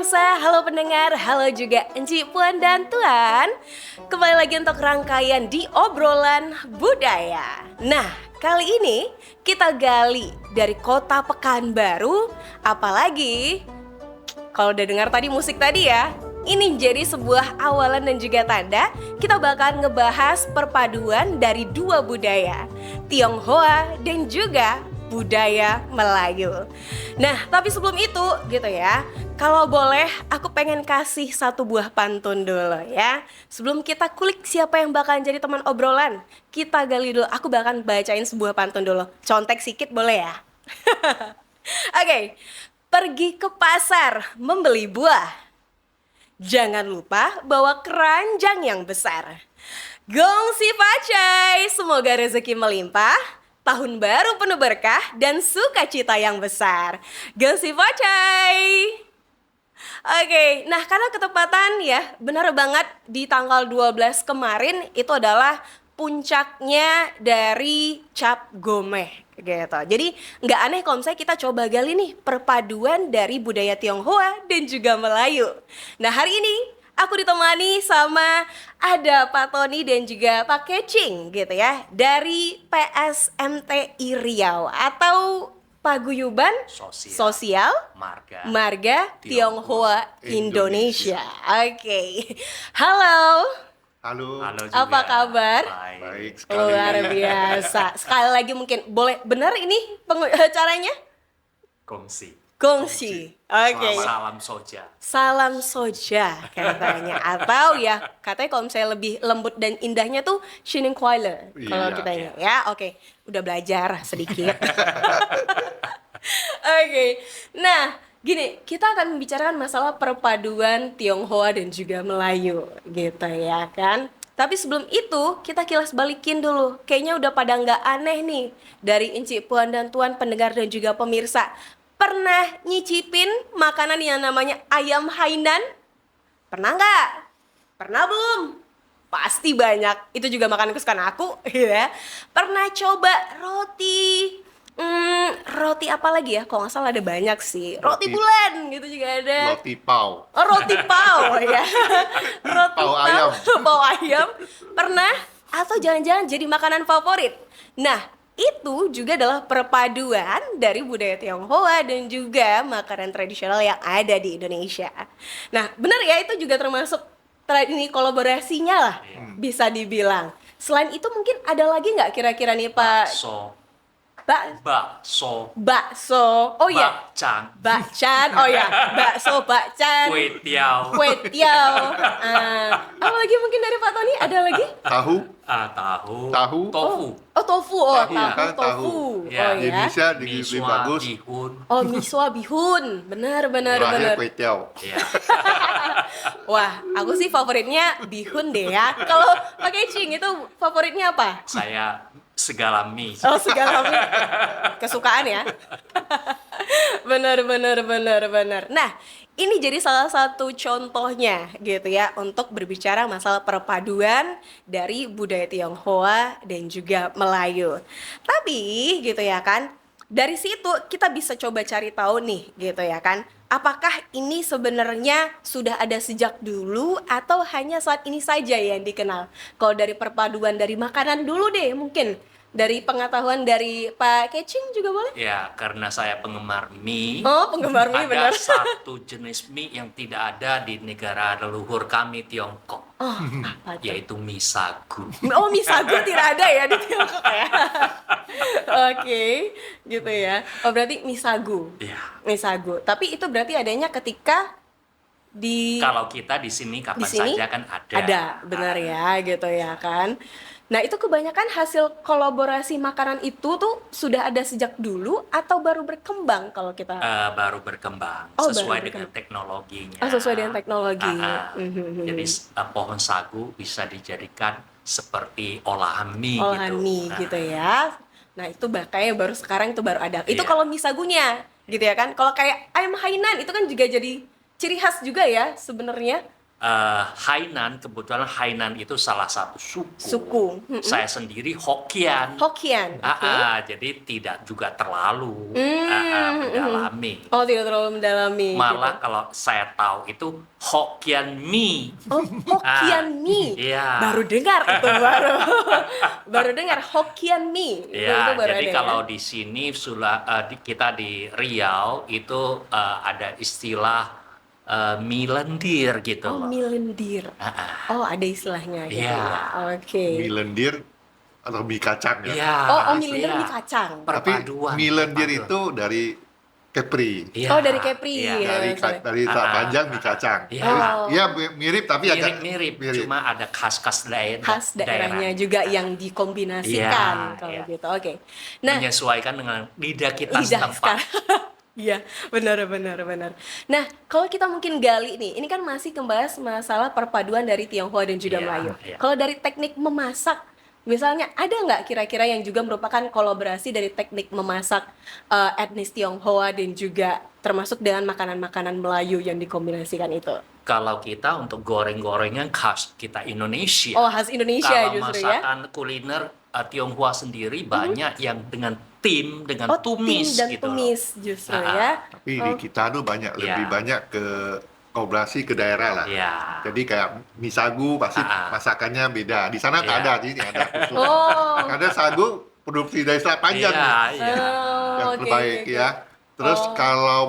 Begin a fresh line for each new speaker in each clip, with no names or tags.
pemirsa, halo pendengar, halo juga Enci, Puan, dan Tuan. Kembali lagi untuk rangkaian di obrolan budaya. Nah, kali ini kita gali dari kota Pekanbaru. Apalagi, kalau udah dengar tadi musik tadi ya, ini jadi sebuah awalan dan juga tanda kita bakal ngebahas perpaduan dari dua budaya, Tionghoa dan juga budaya Melayu. Nah, tapi sebelum itu gitu ya, kalau boleh aku pengen kasih satu buah pantun dulu ya. Sebelum kita kulik siapa yang bakal jadi teman obrolan, kita gali dulu. Aku bakal bacain sebuah pantun dulu. Contek sedikit boleh ya? Oke. Pergi ke pasar membeli buah. Jangan lupa bawa keranjang yang besar. Gongsi pacai, semoga rezeki melimpah. Tahun baru penuh berkah dan sukacita yang besar. Gongsi pacai. Oke, nah karena ketepatan ya, benar banget di tanggal 12 kemarin itu adalah puncaknya dari Cap Gomeh gitu. Jadi nggak aneh kalau misalnya kita coba gali nih perpaduan dari budaya Tionghoa dan juga Melayu. Nah hari ini aku ditemani sama ada Pak Tony dan juga Pak Kecing gitu ya dari PSMTI Riau atau Paguyuban Sosial Marga Tionghoa Indonesia. Oke. Halo.
Halo
juga. Apa kabar?
Baik sekali.
Luar biasa. Sekali lagi mungkin boleh benar ini caranya? Gongsi. Oke.
Salam soja.
Salam soja katanya. Atau ya katanya kalau misalnya lebih lembut dan indahnya tuh Shining Kuala. Kalau kita ingat ya. Oke. Udah belajar sedikit. Oke. Nah, gini, kita akan membicarakan masalah perpaduan Tionghoa dan juga Melayu gitu ya kan. Tapi sebelum itu kita kilas balikin dulu. Kayaknya udah pada nggak aneh nih dari Enci, Puan, dan Tuan pendengar dan juga pemirsa. Pernah nyicipin makanan yang namanya ayam Hainan? Pernah nggak? Pernah belum? Pasti banyak. Itu juga makanan kesukaan aku ya. Pernah coba roti? Roti apa lagi ya? Kalau nggak salah ada banyak sih. Roti bulan gitu juga ada.
Roti pau.
Oh, roti pau ya. Roti
Pau ayam.
Pau ayam. Pernah? Atau jangan-jangan jadi makanan favorit? Nah, itu juga adalah perpaduan dari budaya Tionghoa dan juga makanan tradisional yang ada di Indonesia. Nah, benar ya, itu juga termasuk ini kolaborasinya lah, bisa dibilang. Selain itu mungkin ada lagi nggak kira-kira nih Pak? Bakso. Oh ya. Bakcan. Oh ya. Bakso, bakcan.
Kue tiao.
Apa lagi mungkin dari Pak Tony? Ada lagi?
Tahu.
Tofu.
Tofu. Tofu.
Ya.
Oh
Di
ya.
Indonesia lebih bagus.
Bihun.
Oh, miswa bihun. Benar.
Terakhir kue tiao.
Ya.
Wah, aku sih favoritnya bihun deh ya. Kalau Pak Kecing itu favoritnya apa?
Saya segala mie.
Oh, segala mie. Kesukaan ya. Benar. Nah, ini jadi salah satu contohnya gitu ya untuk berbicara masalah perpaduan dari budaya Tionghoa dan juga Melayu. Tapi gitu ya kan, dari situ kita bisa coba cari tahu nih gitu ya kan, apakah ini sebenarnya sudah ada sejak dulu atau hanya saat ini saja yang dikenal? Kalau dari perpaduan dari makanan dulu deh mungkin. Dari pengetahuan dari Pak Kecing juga boleh?
Ya, karena saya penggemar mie.
Oh, penggemar mie benar.
Ada satu jenis mie yang tidak ada di negara leluhur kami Tiongkok.
Oh, apa tuh?
Yaitu mie sagu.
Oh, mie sagu tidak ada ya di Tiongkok ya? Oke, gitu ya. Oh, berarti mie sagu.
Iya.
Mie sagu. Tapi itu berarti adanya ketika
Kalau kita di sini kapan saja kan ada.
Ada, benar ya, gitu ya kan. Nah, itu kebanyakan hasil kolaborasi makanan itu tuh sudah ada sejak dulu atau baru berkembang kalau kita?
Baru berkembang sesuai dengan teknologinya.
Oh, sesuai dengan teknologi.
Jadi pohon sagu bisa dijadikan seperti olahan mie
olahan
gitu.
mie gitu ya. Nah, itu kayaknya baru sekarang itu baru ada. Itu kalau mie sagunya gitu ya kan. Kalau kayak ayam Hainan itu kan juga jadi ciri khas juga ya sebenarnya.
Hainan, kebetulan Hainan itu salah satu suku.
Suku.
Saya sendiri Hokkien.
Hokkien. Oke.
Jadi tidak juga terlalu
Hmm,
mendalami.
Oh, tidak terlalu mendalami.
Malah
gitu.
kalau saya tahu itu Hokkien mie.
Oh, Hokkien mie.
Iya.
Baru dengar itu baru. Baru dengar Hokkien mie. Itu
Ya,
baru
jadi
ada,
kalau
ya.
di sini kita di Riau itu ada istilah mie lendir gitu
Oh,
loh.
mie lendir. Oh, ada istilahnya gitu
Iya.
ya. Oke.
Mie lendir atau mie kacang ya.
Iya.
Oh, mie lendir
iya.
mie kacang.
Tapi
Perpaduan.
mie lendir
perpaduan.
itu dari Kepri.
Iya,
Oh, dari Kepri.
iya.
Ya,
Dari tak panjang mie kacang.
Iya.
Oh.
Iya mirip tapi agak
Mirip-mirip, cuma ada khas-khas
Khas daerahnya juga yang dikombinasikan
Iya,
kalau
iya.
gitu. Oke. Nah,
menyesuaikan dengan lidah kita
lidah
setempat.
sekarang. Iya, benar. Nah, kalau kita mungkin gali nih, ini kan masih membahas masalah perpaduan dari Tionghoa dan juga
Iya,
Melayu.
iya.
Kalau dari teknik memasak, misalnya ada nggak kira-kira yang juga merupakan kolaborasi dari teknik memasak etnis Tionghoa dan juga termasuk dengan makanan-makanan Melayu yang dikombinasikan itu?
Kalau kita untuk goreng-gorengan khas kita Indonesia.
Oh, khas Indonesia
Kalau
justru ya.
masakan kuliner Tionghoa sendiri banyak yang dengan tim, dengan
Oh,
tumis
tim dan
gitu loh.
tumis justru ya.
tapi di kita tuh
Iya.
lebih banyak ke kolaborasi ke daerah lah.
Iya.
Jadi kayak mie sagu pasti masakannya beda. Di sana nggak
Iya.
ada, jadi nggak ada khusus.
Oh.
Ada sagu produksi dari Selat Panjang
Iya,
nih,
iya.
yang
oke,
terbaik
oke,
ya. Terus
Oh.
kalau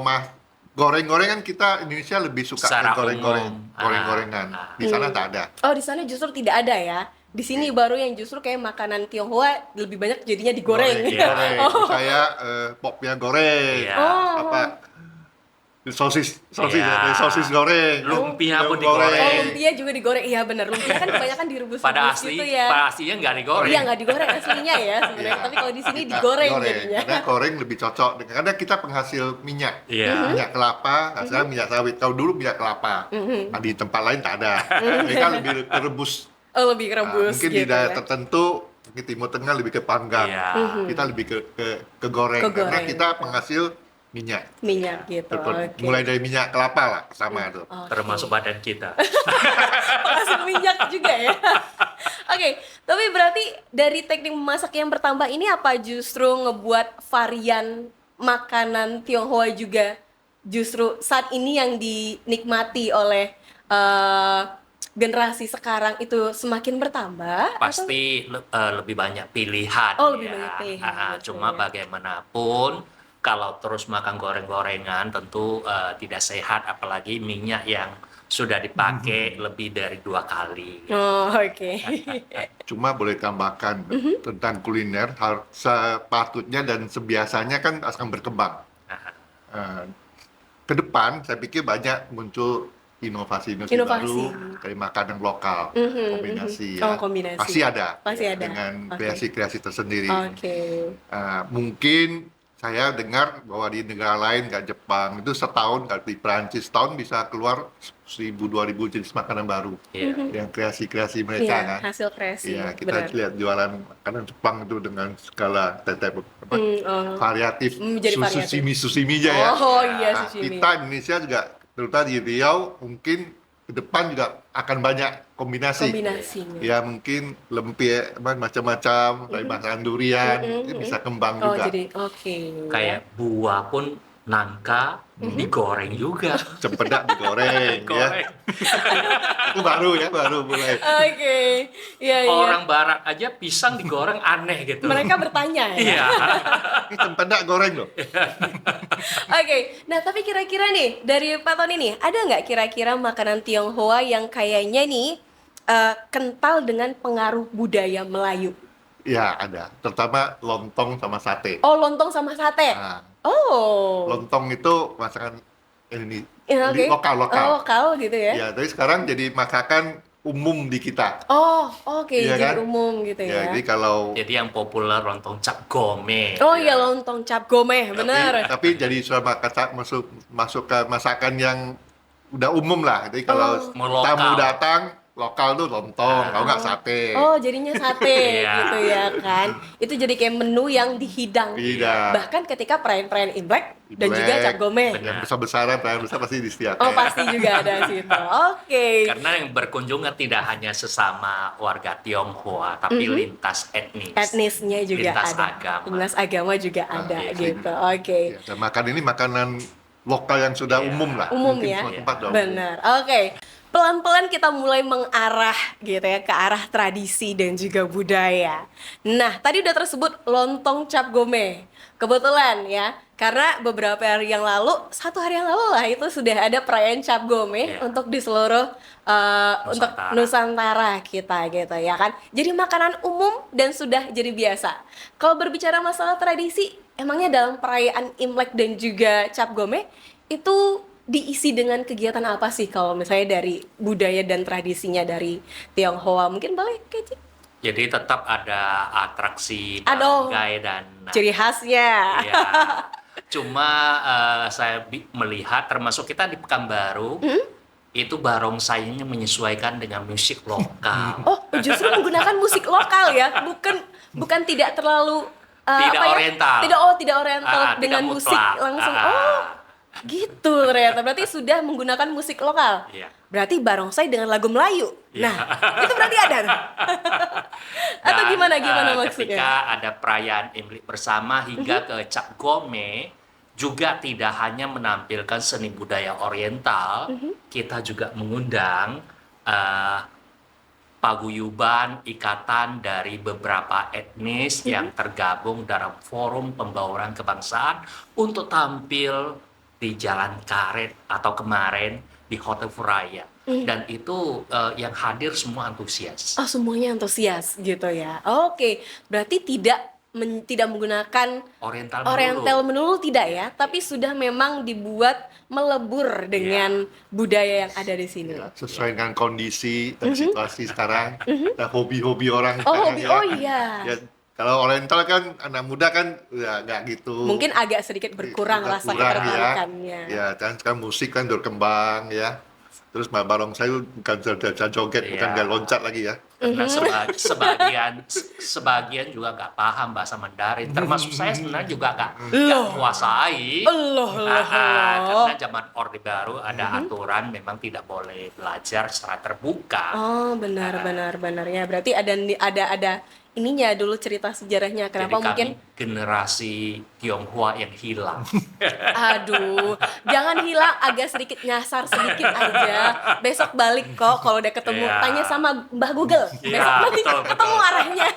goreng-gorengan kita Indonesia lebih suka
Secara
ke
umum.
goreng-gorengan. Di sana tak ada.
Oh, di sana justru tidak ada ya. Di sini baru yang justru kayak makanan Tionghoa lebih banyak jadinya digoreng.
Iya.
Goreng. Saya popnya goreng.
Iya.
Oh.
Apa sosis
Iya.
sosis goreng.
Lumpia pun
Oh,
digoreng.
lumpia juga digoreng. Iya benar. Lumpia kan kebanyakan direbus
Pada
gitu ya.
aslinya nggak digoreng.
Iya, nggak digoreng aslinya ya sebenarnya.
Iya.
Tapi kalau di sini
Kita
digoreng jadinya.
Karena goreng lebih cocok. Karena kita penghasil minyak.
Iya.
Minyak kelapa, sekarang minyak sawit. Kalau dulu minyak kelapa. Nah, di tempat lain tak ada. Mereka lebih rebus.
Oh, lebih
Nah,
rebus
mungkin di
gitu
daerah
ya.
tertentu, mungkin Timur Tengah lebih ke panggang.
Iya.
Kita lebih ke goreng.
Ke
Karena
goreng.
kita penghasil minyak.
Minyak gitu. Oke.
Mulai dari minyak kelapa lah, sama tuh.
Oke.
Termasuk badan kita.
Penghasil minyak juga ya. Oke, tapi berarti dari teknik memasak yang bertambah ini apa justru ngebuat varian makanan Tionghoa juga justru saat ini yang dinikmati oleh generasi sekarang itu semakin bertambah? Atau?
Pasti lebih banyak pilihan.
Oh, lebih
ya.
banyak pilihan, betul
Cuma
ya.
bagaimanapun kalau terus makan goreng-gorengan tentu tidak sehat, apalagi minyak yang sudah dipakai lebih dari 2 kali.
Oh, oke.
Cuma boleh tambahkan tentang kuliner, sepatutnya dan sebiasanya kan akan berkembang. Eh, ke depan saya pikir banyak muncul inovasi-inovasi
Inovasi.
baru dari makanan lokal, kombinasi
Oh,
ya.
kombinasi.
Pasti ada.
Pasti ada.
Dengan
Oke.
kreasi-kreasi tersendiri.
Oke.
Mungkin saya dengar bahwa di negara lain kayak Jepang itu setahun, kalau di Perancis setahun bisa keluar 1.000-2.000 jenis makanan baru.
Iya.
Yang kreasi-kreasi mereka
Iya,
kan.
hasil kreasi.
Iya, kita
benar.
lihat jualan makanan Jepang itu dengan skala
Oh.
variatif,
Jadi variatif.
susimi aja ya.
Oh iya,
Nah,
sashimi.
kita Indonesia juga terutama di Riau mungkin ke depan juga akan banyak kombinasi.
Kombinasinya.
Ya mungkin lempie macam-macam, dari masakan durian itu bisa kembang
Oh,
juga.
jadi oke.
Kayak buah pun nangka digoreng juga.
Cempedak digoreng ya.
Goreng.
Itu baru ya, baru mulai.
Oke. Iya, iya.
Orang barat aja pisang digoreng aneh gitu.
Mereka bertanya ya.
Iya.
Ini cempedak goreng loh.
Oke. Nah, tapi kira-kira nih dari Pak Tony nih, ada nggak kira-kira makanan Tionghoa yang kayaknya nih kental dengan pengaruh budaya Melayu?
Ya ada, terutama lontong sama sate.
Oh, lontong sama sate.
Nah,
Oh.
lontong itu masakan ini
Ya, oke.
lokal.
Oh, lokal gitu ya.
Ya, tapi sekarang jadi masakan umum di kita.
Oh, oke,
Iya
jadi
kan?
umum gitu
Ya,
ya.
jadi kalau
Jadi yang populer lontong cap gome.
Oh iya, lontong cap gomeh, benar.
tapi jadi sudah masuk ke masakan yang udah umum lah. Jadi kalau
Mau lokal.
tamu datang, lokal tuh lontong, kalau nggak sate.
Oh, jadinya sate
Iya.
gitu ya kan. Itu jadi kayak menu yang dihidang.
Iya.
Bahkan ketika perayaan-perayaan Imlek dan juga
Imlek.
cap gome.
Benar.
Yang besar-besaran, perayaan besar pasti disediakan.
Oh, pasti juga ada situ. Oke.
Karena yang berkunjung kan tidak hanya sesama warga Tionghoa, tapi lintas etnis.
Etnisnya juga
Lintas
ada.
agama.
Lintas agama juga ada
iya,
gitu. Oke.
Ya, dan makan ini makanan lokal yang sudah
Iya.
umum lah.
Umum
Mungkin
ya.
semua tempat udah umum.
Benar. Oke. Pelan-pelan kita mulai mengarah gitu ya ke arah tradisi dan juga budaya. Nah, tadi udah tersebut lontong cap gome. Kebetulan ya, karena beberapa hari yang lalu, 1 hari yang lalu lah itu sudah ada perayaan cap gome
Iya.
untuk di seluruh untuk Nusantara kita gitu ya kan. Jadi makanan umum dan sudah jadi biasa. Kalau berbicara masalah tradisi, emangnya dalam perayaan Imlek dan juga cap gome itu diisi dengan kegiatan apa sih kalau misalnya dari budaya dan tradisinya dari Tionghoa? Mungkin boleh Keci?
Jadi tetap ada atraksi
Aduh.
barangkai dan
Ciri khasnya.
ya. Cuma saya melihat termasuk kita di Pekanbaru itu barongsainya menyesuaikan dengan musik lokal.
Oh, justru menggunakan musik lokal ya, bukan tidak terlalu
Tidak oriental.
Tidak oriental
Tidak
dengan
mutlak.
musik langsung. Oh, gitu ternyata. Berarti sudah menggunakan musik lokal.
Iya.
Berarti barongsai dengan lagu Melayu.
Iya.
Nah, itu berarti ada. Atau
Dan,
gimana
Ketika
maksudnya?
ada perayaan Imlek bersama hingga ke Cap Gome juga tidak hanya menampilkan seni budaya oriental, kita juga mengundang paguyuban ikatan dari beberapa etnis yang tergabung dalam forum pembauran kebangsaan untuk tampil di Jalan Karet atau kemarin di Hotel Furaya. Dan itu yang hadir semua antusias.
Oh, semuanya antusias gitu ya. Oke, berarti tidak menggunakan oriental melulu tidak ya, tapi sudah memang dibuat melebur dengan budaya yang ada di sini.
Ya, sesuai dengan kondisi dan situasi sekarang, dan hobi-hobi orang
Oh,
sekarang
hobi.
ya.
Oh iya.
Ya, kalau oriental kan anak muda kan ya nggak gitu.
Mungkin agak sedikit berkurang
Agak
rasa
kurang,
ketertarikannya.
Ya, dan sekarang musik kan berkembang ya. Terus barongsai itu bukan saja joget, bukan
Iya.
nggak loncat lagi ya.
Karena sebagian juga nggak paham bahasa Mandarin, termasuk saya sebenarnya juga nggak kuasai.
Allah.
Karena zaman Orde Baru ada aturan memang tidak boleh belajar secara terbuka.
Oh, benar. Ya, berarti ada ininya dulu cerita sejarahnya. Kenapa
Jadi
mungkin
kami generasi Tionghoa yang hilang.
aduh, jangan hilang, agak sedikit nyasar sedikit aja. Besok balik kok kalau udah ketemu.
Iya.
Tanya sama Mbah Google.
Iya,
Besok nanti
betul.
ketemu arahnya.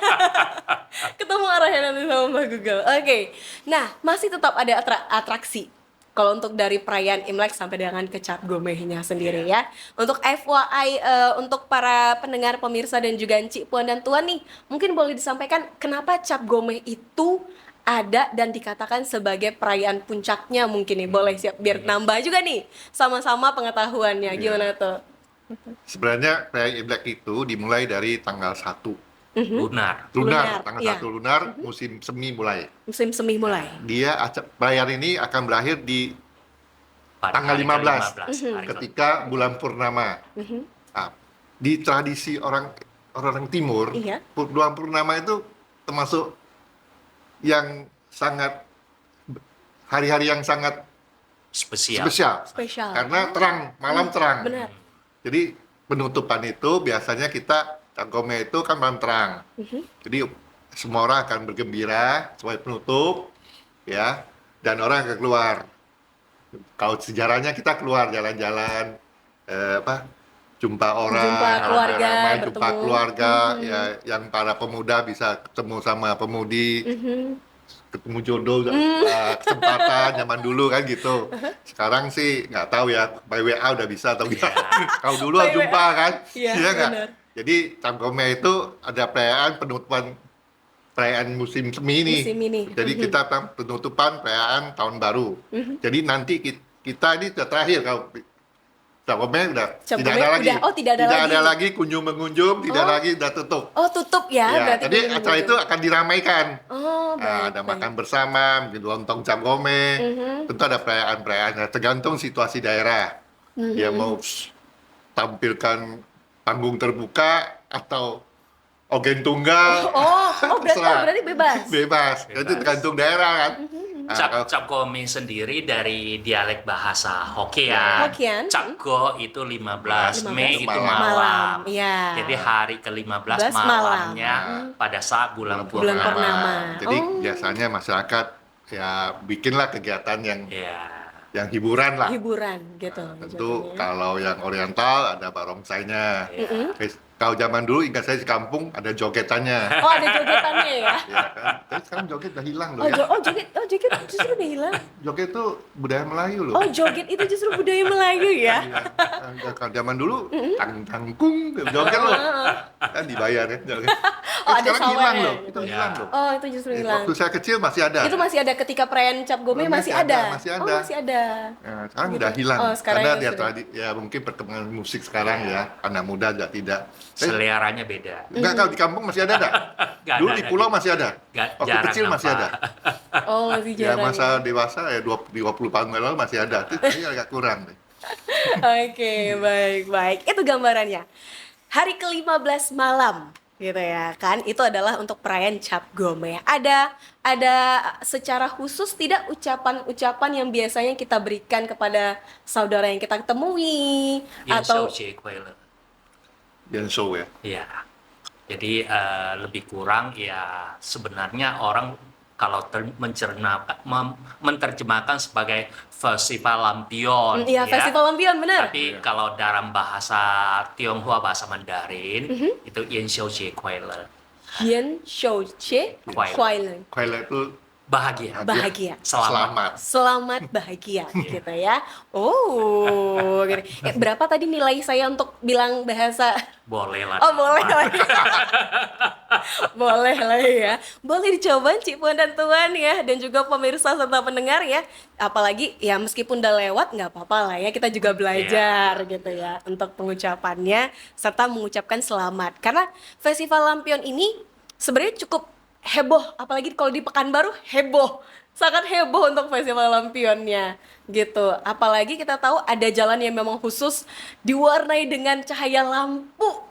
Ketemu arahnya nanti sama Mbah Google. Oke. Nah, masih tetap ada atraksi. Kalau untuk dari perayaan Imlek sampai dengan ke Cap Gomehnya sendiri ya. Untuk FYI untuk para pendengar, pemirsa dan juga Encik Puan dan Tuan nih, mungkin boleh disampaikan kenapa Cap Gomeh itu ada dan dikatakan sebagai perayaan puncaknya mungkin nih. Boleh siap biar nambah juga nih sama-sama pengetahuannya. Gimana tuh?
Sebenarnya perayaan Imlek itu dimulai dari tanggal 1
Lunar.
lunar, tanggal
iya.
1 lunar, musim semi mulai.
Musim semi mulai.
Dia perayaan ini akan berakhir di
Pada
Tanggal
hari
15.
ke-15, hari
ketika bulan purnama. Nah, di tradisi orang timur,
Iya.
bulan purnama itu termasuk yang sangat hari-hari yang sangat
spesial.
spesial. Karena terang, malam terang.
Benar.
Jadi penutupan itu biasanya kita Gome itu kan malam terang. Jadi semua orang akan bergembira sebagai penutup, ya, dan orang akan keluar. Kalau sejarahnya kita keluar jalan-jalan, jumpa orang,
Jumpa keluarga,
ramai-ramai, jumpa
bertemu.
keluarga, ya, yang para pemuda bisa ketemu sama pemudi, ketemu jodoh, kesempatan zaman dulu kan gitu. Sekarang sih nggak tahu ya, by WA udah bisa atau enggak. Kalau dulu
By
jumpa
WA.
kan,
Iya,
iya nggak?
benar.
Jadi Cap Gome itu ada penutupan perayaan musim semi ini.
Musim ini.
Jadi kita penutupan perayaan tahun baru. Jadi nanti kita ini sudah terakhir kalau Cap Gome udah
Cap
tidak
Gome
ada lagi.
udah- oh, tidak ada lagi.
lagi kunjung mengunjung, tidak lagi udah tutup.
Oh, tutup ya,
Ya,
berarti.
jadi
belum
acara
tutup.
itu akan diramaikan.
Oh, baik.
Ada makan bersama, mungkin lontong Cap Gome, tentu ada perayaan-perayaan, tergantung situasi daerah. Dia mau tampilkan panggung terbuka atau ogen tunggal. Terserah.
Berarti bebas.
Bebas. Itu
Bebas.
tergantung daerah kan. Nah, kalau-
Cap Gome sendiri dari dialek bahasa Hokkien.
Hokkien.
Cap Go itu 15 Mei itu
malam.
malam.
Iya.
Jadi hari ke-15
15 malam.
malamnya pada saat bulan
Bulan
purnama.
purnama.
Jadi
Oh.
biasanya masyarakat ya bikinlah kegiatan
Iya.
yang hiburan lah.
Hiburan gitu.
Tentu
jatuhnya.
kalau yang oriental ada barongsainya.
Iya.
Kalau zaman dulu ingat saya di kampung ada jogetannya.
Oh, ada jogetannya ya?
Ya kan? Tapi sekarang joget udah hilang loh
Oh,
ya.
joget justru udah hilang.
Joget itu budaya Melayu loh.
Oh, joget itu justru budaya Melayu ya?
Iya. Kalau zaman dulu tangkung joget loh. Kan dibayar ya joget.
Oh, ada
Sekarang hilang
sawernya
loh.
gitu.
Itu
Ya.
hilang loh.
Oh, itu justru hilang.
Waktu saya kecil masih ada.
Itu masih ada ketika perayaan Cap Gome masih ada.
Masih
Oh,
ada.
masih ada.
Ya, sekarang
Gitu.
udah hilang.
Oh, sekarang
Karena
ya
dia
sudah.
tadi ya mungkin perkembangan musik sekarang ya, anak muda juga tidak.
Seleranya beda.
Enggak, kalau di kampung masih ada enggak?
Nggak
Dulu
ada,
di pulau masih ada.
Nggak,
Waktu
jarang
kecil masih
apa.
ada.
Oh, masih
Ya
jarang.
masa dewasa ya 20 tahun yang lalu masih ada. Itu kayaknya agak kurang deh.
Oke, baik. Itu gambarannya. Hari ke-15 malam gitu ya kan. Itu adalah untuk perayaan Cap Gome. Ada secara khusus tidak ucapan-ucapan yang biasanya kita berikan kepada saudara yang kita temui atau
Yang show ya.
Iya. Jadi lebih kurang ya sebenarnya orang kalau menerjemahkan sebagai festival lampion,
Iya,
ya.
festival lampion benar.
Tapi kalau dalam bahasa Tionghoa, bahasa Mandarin itu Yan Xiao Jie Kuai Le,
Yan Shou Che Kuai Le.
Twilight itu
bahagia,
Bahagia.
selamat.
Selamat bahagia gitu ya. Oh, gitu. Berapa tadi nilai saya untuk bilang bahasa?
Boleh lah.
Oh, boleh lah. Boleh lah ya. Boleh dicoba Cik Puan dan Tuan ya, dan juga pemirsa serta pendengar ya. Apalagi ya meskipun udah lewat nggak apa-apa lah ya, kita juga belajar gitu ya untuk pengucapannya serta mengucapkan selamat. Karena Festival Lampion ini sebenarnya cukup heboh, apalagi kalau di Pekanbaru heboh. Sangat heboh untuk Festival Lampionnya gitu. Apalagi kita tahu ada jalan yang memang khusus diwarnai dengan cahaya lampu.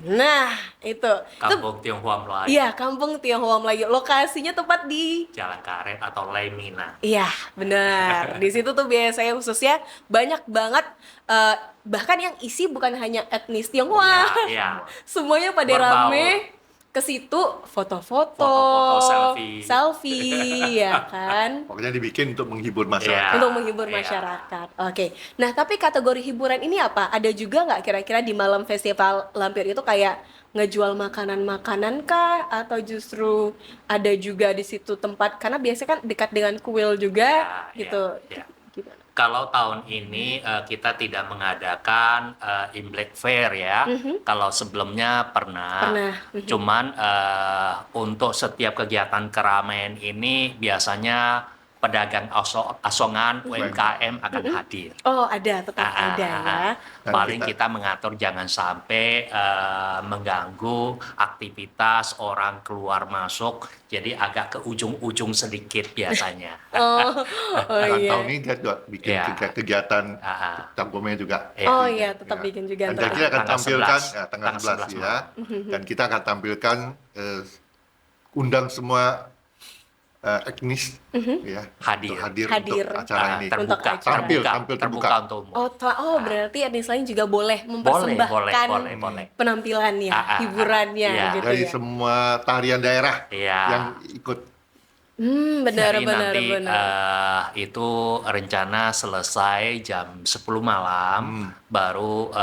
Nah, itu.
Kampung Tionghoa Melayu,
Iya, Kampung Tionghoa Melayu. Lokasinya tepat di
Jalan Karet atau Lemina.
Iya, benar. Di situ tuh biasanya khususnya banyak banget bahkan yang isi bukan hanya etnis Tionghoa.
Iya.
Semuanya pada
Berbau.
rame ke situ foto-foto,
Foto-foto,
selfie ya kan?
pokoknya dibikin untuk menghibur
Iya.
masyarakat.
Untuk menghibur
Iya.
masyarakat. Oke. Nah, tapi kategori hiburan ini apa? Ada juga nggak kira-kira di malam festival Lampion itu kayak ngejual makanan-makanan kah? Atau justru ada juga di situ tempat, karena biasanya kan dekat dengan kuil juga
Ya,
gitu.
ya, ya.
Gimana?
Kalau tahun ini kita tidak mengadakan Imlek Fair ya. Kalau sebelumnya pernah.
Pernah.
Cuman untuk setiap kegiatan keramaian ini biasanya pedagang asongan UMKM akan hadir.
Oh, ada, tetap ada ya.
Dan
Paling
kita-
kita mengatur jangan sampai mengganggu aktivitas orang keluar masuk, jadi agak ke ujung-ujung sedikit biasanya.
Oh,
Dan
iya.
tahun ini dia juga bikin
Iya.
kegiatan
Ah,
Cap Gome juga.
Iya.
Oh iya, tetap bikin juga.
Dan
ntar.
kita akan
Tanggal
tampilkan
11.
ya, tanggal
Tanggal
11
11
ya. Dan kita akan tampilkan undang semua etnis ya
Hadir.
untuk
Hadir.
untuk acara ini.
Untuk
terbuka,
acara.
Tampil terbuka.
untuk umum.
Oh, berarti etnis lain juga boleh
Boleh,
mempersembahkan
boleh.
penampilannya, hiburannya
Iya.
gitu
Dari
ya.
semua tarian daerah
Iya.
yang ikut.
Benar.
Jadi nanti itu rencana selesai jam 10 malam, baru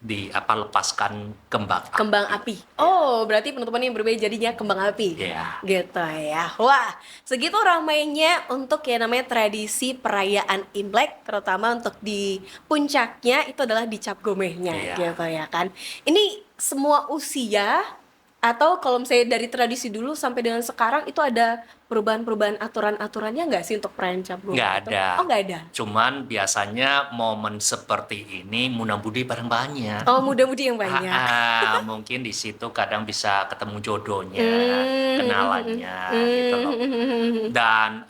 lepaskan
Kembang api. Oh, berarti penutupan yang berbeda jadinya kembang api.
Iya.
Gitu ya. Wah, segitu ramainya untuk yang namanya tradisi perayaan Imlek, terutama untuk di puncaknya itu adalah di Cap Gomehnya,
Iya.
gitu ya kan. Ini semua usia atau kalau misalnya dari tradisi dulu sampai dengan sekarang itu ada perubahan-perubahan aturan-aturannya nggak sih untuk perayaan Cap Gomeh?
Nggak
itu?
ada.
Oh, nggak ada.
Cuman biasanya momen seperti ini mudah-mudi bareng banyak.
Oh, muda-mudi yang banyak.
Mungkin di situ kadang bisa ketemu jodohnya,
Hmm.
kenalannya gitu loh. Dan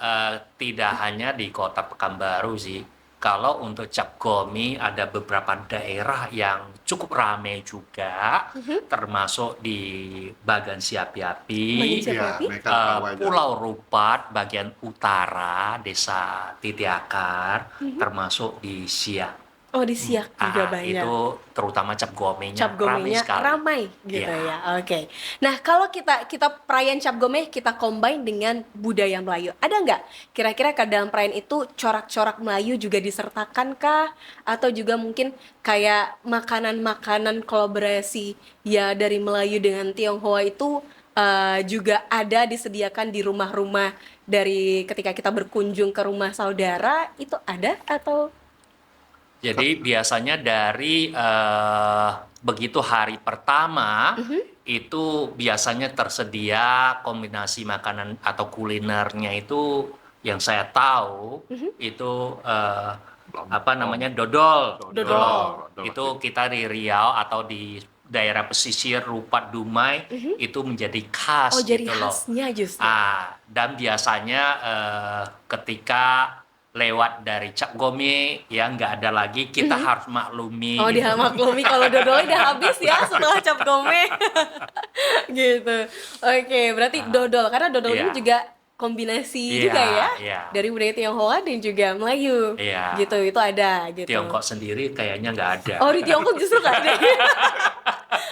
tidak hanya di Kota Pekanbaru sih. kalau untuk cap gome ada beberapa daerah yang cukup ramai juga, termasuk di Bagan Siapi-Api,
Bagan Siapi-Api?
mereka tahu aja.
Pulau Rupat bagian utara, Desa Titiakar, termasuk di Siak.
Oh, di Siak juga banyak.
Itu terutama cap gomenya
Cap gomenya
sekali.
ramai gitu
Iya.
ya. Oke. Nah, kalau kita perayaan cap gome kita combine dengan budaya Melayu. Ada nggak kira-kira ke dalam perayaan itu corak-corak Melayu juga disertakan kah? Atau juga mungkin kayak makanan-makanan kolaborasi ya dari Melayu dengan Tionghoa itu juga ada disediakan di rumah-rumah dari ketika kita berkunjung ke rumah saudara, itu ada atau
Jadi biasanya dari begitu hari pertama itu biasanya tersedia kombinasi makanan atau kulinernya itu yang saya tahu itu apa namanya dodol.
Dodol.
Itu kita di Riau atau di daerah pesisir Rupat Dumai itu menjadi khas
jadi
gitu loh.
khasnya justru?
Dan biasanya ketika lewat dari cap gome yang nggak ada lagi, kita harus maklumi.
Oh,
gitu.
dimaklumi kalau dodolnya udah habis ya setelah cap gome. Gitu. Oke, berarti dodol karena dodol ini
Iya.
juga kombinasi
Iya,
juga ya
iya.
dari budaya Tionghoa dan juga Melayu.
Iya.
Gitu, itu ada gitu.
Tiongkok sendiri kayaknya nggak ada.
Oh, di Tiongkok justru nggak ada.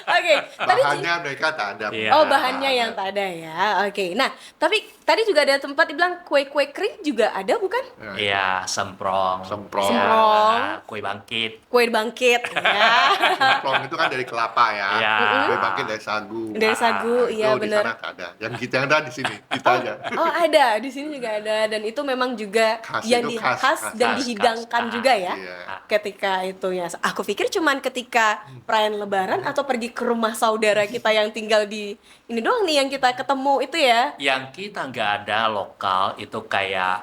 Oke, tadi
Bahannya mereka tak ada.
Iya.
oh bahannya yang tak ada ya. Oke. Nah, tapi tadi juga ada tempat dibilang kue-kue kering juga ada bukan?
Iya, semprong.
Semprong.
Ya,
Semprong.
kue bangkit.
Kue bangkit ya.
Semprong itu kan dari kelapa ya.
Iya.
Kue bangkit dari sagu.
Dari sagu, iya
Itu di
benar.
sana tak ada. Yang kita yang ada di sini, kita aja.
Oh, ada. Di sini juga ada dan itu memang juga
Khas,
yang
itu
khas
khas,
dan
khas,
dihidangkan
khas.
juga ya.
Iya.
Ketika itu ya. Aku pikir cuman ketika perayaan lebaran atau pergi ke rumah saudara kita yang tinggal di ini doang nih yang kita ketemu itu ya.
Yang kita nggak ada lokal itu kayak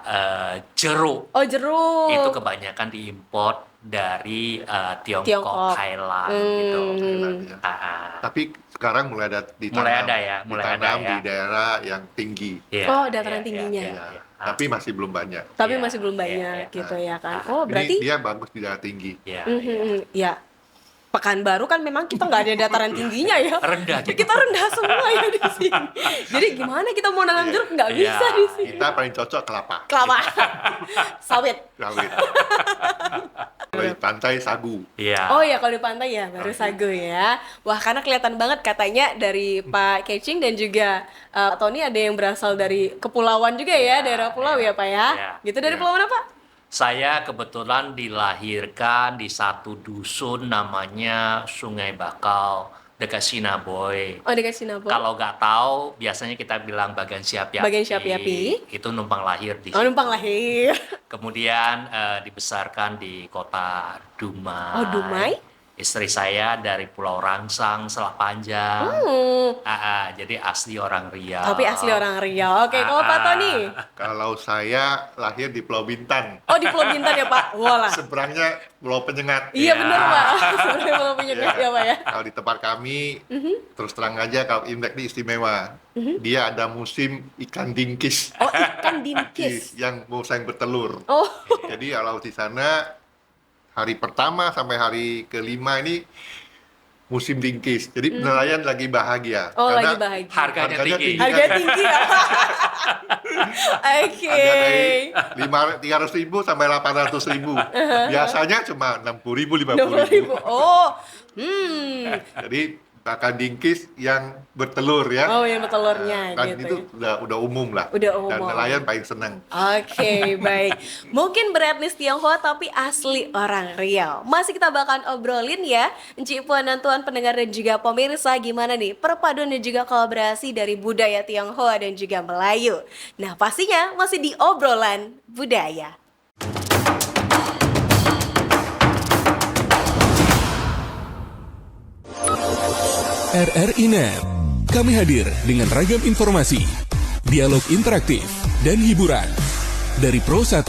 jeruk.
Oh, jeruk.
Itu kebanyakan diimport dari Tiongkok,
Tiongkok.
Thailand gitu.
Thailand, ya. Tapi sekarang mulai ada ditanam.
Mulai ada ya, mulai ada
ditanam
ya.
di daerah yang tinggi.
Iya,
Oh, dataran
iya,
tingginya.
iya, iya.
Tapi masih belum banyak.
Tapi
Iya,
masih belum
iya,
banyak
iya.
gitu ya kan. Oh,
Ini
berarti
dia bagus di daerah tinggi.
Iya,
ya. Pekanbaru kan memang kita nggak ada dataran tingginya ya.
rendah gitu.
Kita rendah semua ya di sini. Jadi gimana kita mau nanam jeruk nggak
Iya,
bisa di sini.
Kita paling cocok kelapa.
Kelapa, sawit.
Sawit. Kalau di pantai sagu.
Iya.
Oh ya kalau di pantai ya baru sagu ya. Wah karena kelihatan banget katanya dari Pak Kecing dan juga Tony ada yang berasal dari kepulauan juga ya, daerah pulau ya Pak ya.
Iya.
Gitu dari
Iya.
pulau mana Pak?
Saya kebetulan dilahirkan di satu dusun namanya Sungai Bakau dekat Sinaboy.
Oh dekat Sinabung.
Kalau nggak tahu, biasanya kita bilang Bagan Siapi-Api.
Bagan Siapi-Api.
Itu numpang lahir di
Oh
situ.
numpang lahir.
Kemudian dibesarkan di kota Dumai.
Oh Dumai.
Istri saya dari Pulau Rangsang, Selat Panjang. Jadi asli orang Riau.
Tapi asli orang Riau. Oke kalau Pak Tony.
Kalau saya lahir di Pulau Bintan.
Oh di Pulau Bintan ya Pak. Walah.
Seberangnya Pulau Penyengat.
Iya
Ya.
benar Pak. Sebenarnya Pulau Penyengat ya Pak ya.
Kalau di tempat kami, terus terang aja kalau Imlek ini istimewa. Dia ada musim ikan dingkis.
Oh ikan dinkis.
Yang musim bertelur.
Oh.
Jadi kalau di sana hari pertama sampai hari kelima ini musim dingkis. Jadi nelayan lagi bahagia.
Oh
Karena
lagi bahagia.
Harganya tinggi.
Harga tinggi ya. Oke.
Harga dari 300.000 sampai 800.000. Biasanya cuma 60.000,
60.000.
50.000.
Oh.
Jadi makan dingkis yang bertelur ya.
Oh yang bertelurnya
Kan
gitu.
itu udah umum lah.
Udah
Dan
umum.
nelayan paling senang.
Oke, baik. Mungkin beretnis Tionghoa tapi asli orang Riau. Masih kita bakal obrolin ya, Encik Puan dan Tuan pendengar dan juga pemirsa gimana nih perpaduan dan juga kolaborasi dari budaya Tionghoa dan juga Melayu. Nah, pastinya masih di obrolan budaya.
RRI Net. Kami hadir dengan ragam informasi, dialog interaktif, dan hiburan. Dari Pro 1,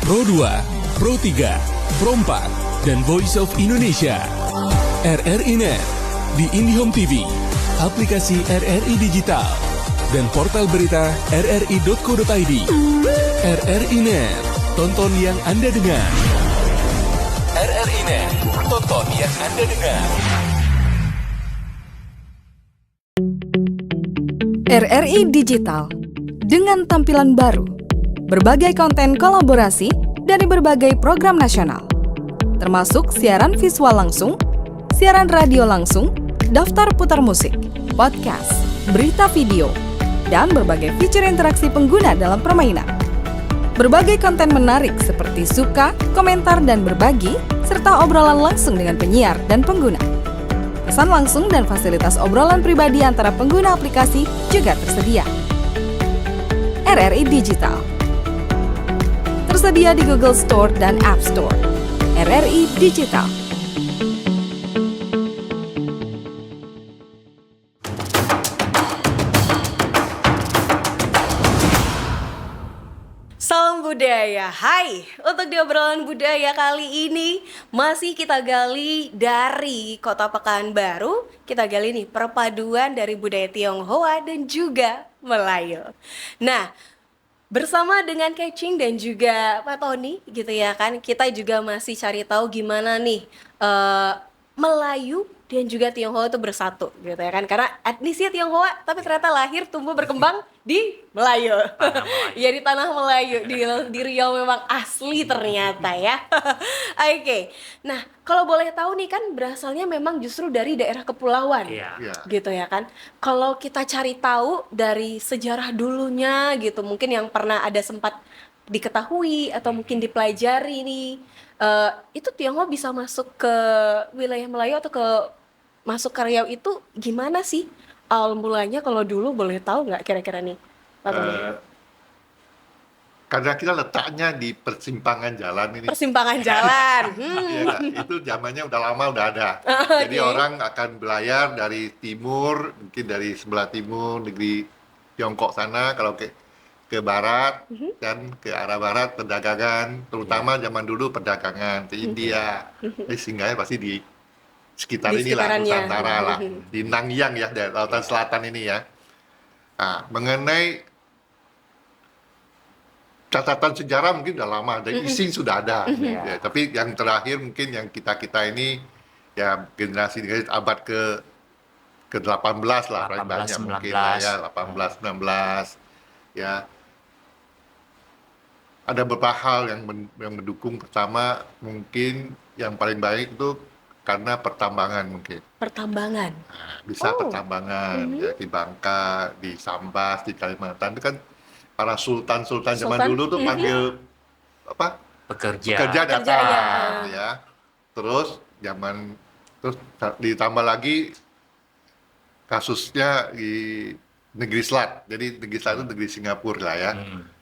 Pro 2, Pro 3, Pro 4, dan Voice of Indonesia. RRI Net di IndiHome TV, aplikasi RRI Digital, dan portal berita rri.co.id. RRI Net, tonton yang Anda dengar. RRI Net, tonton yang Anda dengar.
RRI Digital dengan tampilan baru, berbagai konten kolaborasi dari berbagai program nasional, termasuk siaran visual langsung, siaran radio langsung, daftar putar musik, podcast, berita video, dan berbagai fitur interaksi pengguna dalam permainan. Berbagai konten menarik seperti suka, komentar, dan berbagi, serta obrolan langsung dengan penyiar dan pengguna. Pesan langsung dan fasilitas obrolan pribadi antara pengguna aplikasi juga tersedia. RRI Digital tersedia di Google Store dan App Store. RRI Digital.
Salam budaya, hai! Untuk di obrolan budaya kali ini masih kita gali dari Kota Pekanbaru. Kita gali nih perpaduan dari budaya Tionghoa dan juga Melayu. Nah, bersama dengan Kecing dan juga Pak Tony gitu ya kan, kita juga masih cari tahu gimana nih Melayu dan juga Tionghoa itu bersatu gitu ya kan, karena etnisnya Tionghoa tapi ternyata lahir tumbuh berkembang di Melayu. Ya di tanah Melayu, di Riau memang asli ternyata ya. Oke. Nah, kalau boleh tahu nih kan berasalnya memang justru dari daerah kepulauan.
Iya.
Ya.
Gitu ya kan. Kalau kita cari tahu dari sejarah dulunya gitu, mungkin yang pernah ada sempat diketahui atau mungkin dipelajari nih, itu Tionghoa bisa masuk ke wilayah Melayu atau masuk ke Riau itu gimana sih? Awal mulanya kalau dulu boleh tahu nggak kira-kira nih, Pak Tony?
Karena kita letaknya di persimpangan jalan ini.
Persimpangan jalan.
Iya, Kak. Itu zamannya udah lama udah ada. Jadi
Oke.
orang akan berlayar dari timur, mungkin dari sebelah timur negeri Tiongkok sana, kalau ke barat dan ke arah barat perdagangan, terutama zaman dulu perdagangan ke India. Jadi singgahnya pasti di sekitar
Di
inilah,
sekitarannya.
Nusantara lah, di Nangyang ya, dari lautan selatan ini ya. Nah, mengenai catatan sejarah mungkin udah lama, dan Ising sudah ada. Ya, tapi yang terakhir mungkin yang kita ini ya generasi abad ke-18 lah, paling
18,
banyak mungkin lah ya, 18, 19 ya. Ada beberapa hal yang mendukung. Pertama mungkin yang paling baik itu karena pertambangan mungkin.
Pertambangan.
Bisa
Oh.
pertambangan ya, di Bangka, di Sambas, di Kalimantan itu kan para sultan-sultan zaman
Sultan?
dulu tuh panggil apa?
Pekerja.
Kerja datang
ya.
ya. Terus ditambah lagi kasusnya di negeri Selat. Jadi negeri Selat itu negeri Singapura lah ya.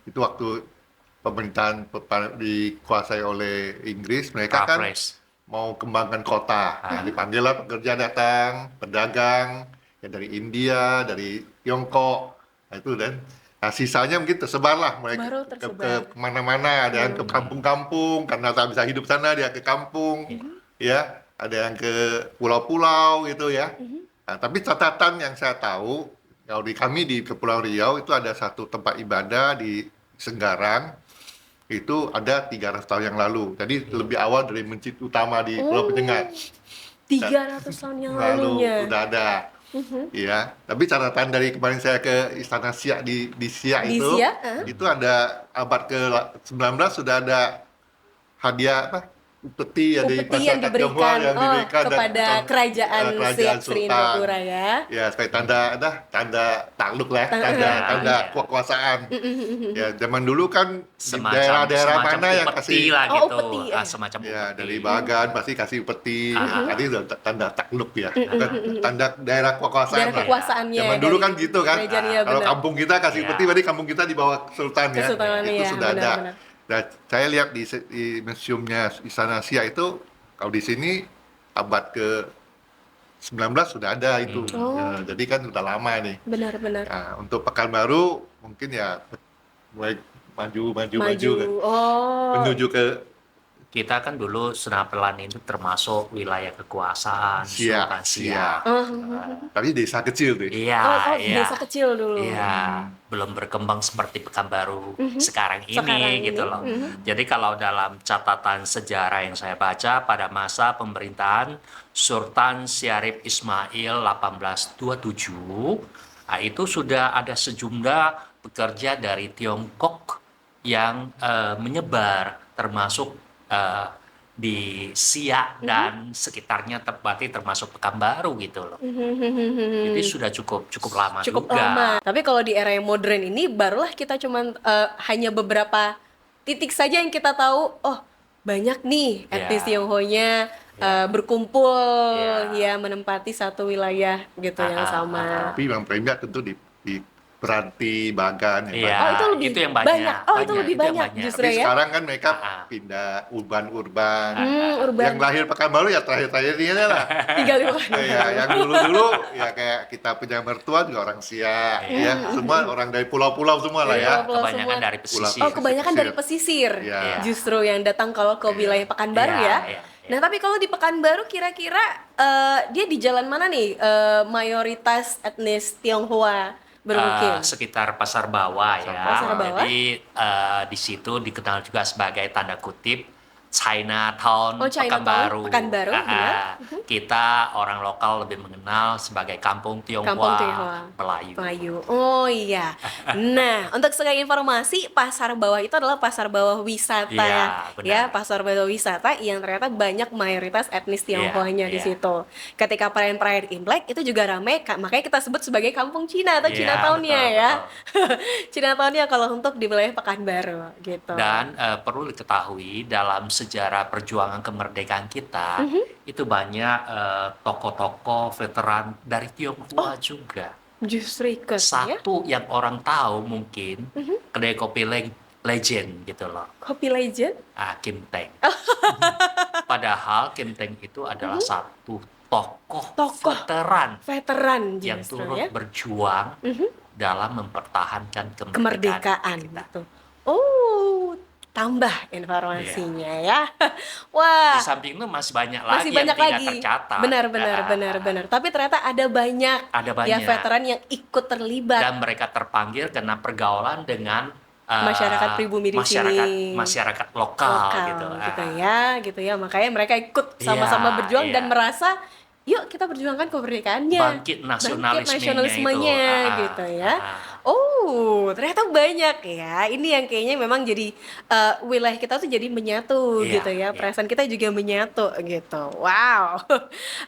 Itu waktu pemerintahan dikuasai oleh Inggris, mereka kan
Raffles.
mau kembangkan kota. Nah, dipanggil lah pekerja datang, pedagang, ya dari India, dari Tiongkok, nah, itu dan nah, sisanya mungkin tersebar lah mereka
Baru
ke
tersebar.
kemana-mana. Ada yang ke kampung-kampung karena tak bisa hidup sana, dia ke kampung, ya. Ada yang ke pulau-pulau gitu ya. Nah, tapi catatan yang saya tahu, kalau kami di Kepulauan Riau itu ada satu tempat ibadah di Senggarang. Itu ada 300 tahun yang lalu. Jadi lebih awal dari masjid utama di Pulau Penyengat.
300 tahun yang
Lalu
lalunya.
udah ada. Ya, tapi catatan dari kemarin saya ke Istana Siak di Siak
Di
itu,
Siak,
itu ada abad ke-19 sudah ada hadiah apa? Upeti ya dari
Upeti yang
masyarakat Tionghoa
diberikan,
yang diberikan dan-
kepada kerajaan Siak Sri
Sultan.
Indopura ya.
Ya, sebagai tanda takluk lah, tanda kekuasaan. Ya, zaman dulu kan di
Semacam
daerah-daerah mana yang
upeti
kasih
lah
Oh,
gitu.
upeti, ya.
Semacam
ya
upeti.
dari Bagan pasti kasih upeti.
Ah.
Tadi udah tanda takluk ya, bukan tanda daerah kekuasaan
Daerah
lah.
kekuasaannya.
Zaman dulu
dari
kan gitu kan.
kerajaan, ya,
Kalau
benar.
kampung kita kasih
Iya.
upeti, berarti kampung kita di bawah sultan ya.
Kesultanan,
Itu
ya,
sudah ada.
benar-benar.
Dan saya lihat di museumnya Istana Siak itu, kalau di sini abad ke-19 sudah ada itu.
Oh.
Ya, jadi kan udah lama nih.
Benar-benar.
Nah, untuk Pekanbaru mungkin ya mulai maju
Maju. Oh.
menuju ke
kita kan dulu Senapelan itu termasuk wilayah kekuasaan Sultan
Siak,
Siak.
tapi desa kecil tuh.
Iya,
Oh,
iya.
desa kecil dulu.
Iya, belum berkembang seperti Pekanbaru sekarang ini
Sekarang
gitu
ini,
loh. Jadi kalau dalam catatan sejarah yang saya baca pada masa pemerintahan Sultan Syarif Ismail 1827, nah itu sudah ada sejumlah pekerja dari Tiongkok yang menyebar termasuk di Siak dan sekitarnya berarti termasuk Pekanbaru gitu loh. Jadi sudah cukup lama
Cukup
juga.
lama. Tapi kalau di era yang modern ini barulah kita cuman hanya beberapa titik saja yang kita tahu. Oh, banyak nih etnis
Ya.
Tionghoa-nya berkumpul
Ya.
ya menempati satu wilayah gitu yang sama.
Tapi yang paling banyak tentu di Peranti, Bagan. yang
Iya,
Oh, itu lebih
yang banyak.
Oh, itu lebih
yang
banyak justru
Tapi
ya.
sekarang kan mereka
Ah.
pindah urban-urban.
Urban
Yang lahir Pekanbaru ya terakhir-terakhir ini lah.
tinggal di mana?
Ya, yang dulu-dulu ya kayak kita punya mertua juga orang Siak, ya semua orang dari pulau-pulau semua lah
Dari
ya.
pulau-pulau
Kebanyakan
semua.
dari pesisir.
Oh, kebanyakan dari
Pesisir.
pesisir.
Iya.
Justru yang datang kalau ke wilayah Pekanbaru
Iya,
ya.
iya, iya.
Nah, tapi kalau di Pekanbaru kira-kira dia di jalan mana nih mayoritas etnis Tionghoa bermukim?
Sekitar Pasar Bawah ya.
Pasar Bawah.
Jadi di situ dikenal juga sebagai tanda kutip Chinatown,
Oh, Chinatown,
Pekanbaru.
Pekanbaru, benar.
Kita orang lokal lebih mengenal sebagai Kampung Tionghoa,
Kampung Tionghoa.
Melayu.
Melayu. Oh iya. Nah, untuk sebagai informasi, Pasar Bawah itu adalah pasar bawah wisata
Iya,
ya.
benar.
Ya, pasar bawah wisata yang ternyata banyak mayoritas etnis Tionghoanya di
iya.
situ. Ketika perayaan-perayaan Imlek itu juga ramai, makanya kita sebut sebagai Kampung Cina atau
Iya,
Chinatown-nya
betul,
ya. Chinatown-nya kalau untuk di wilayah Pekanbaru gitu.
Dan perlu diketahui dalam sejarah perjuangan kemerdekaan kita itu banyak tokoh-tokoh veteran dari Tionghoa juga.
Justru ikut ya.
Satu yang orang tahu mungkin kedai kopi legend gitu loh,
Kopi Legend.
Kim Teng. Padahal Kim Teng itu adalah satu tokoh veteran
Veteran
yang
justru
turut
ya.
berjuang dalam mempertahankan kemerdekaan
Kemerdekaan
kita.
gitu. Oh, tambah informasinya ya. Wah,
Di samping itu masih banyak lagi
masih
yang
banyak
tidak
lagi.
tercatat.
Benar. Tapi ternyata ada banyak,
Ada
ya
banyak.
veteran yang ikut terlibat.
Dan mereka terpanggil karena pergaulan dengan
Masyarakat pribumi di sini.
masyarakat lokal, gitu.
Gitu ya. Makanya mereka ikut sama-sama
Iya,
berjuang
iya.
dan merasa, yuk kita berjuangkan kemerdekaannya.
Bangkit nasionalismenya
nasionalismenya
itu.
gitu ya. Oh, ternyata banyak ya. Ini yang kayaknya memang jadi wilayah kita tuh jadi menyatu
Iya,
gitu ya.
iya.
Perasaan kita juga menyatu gitu. Wow.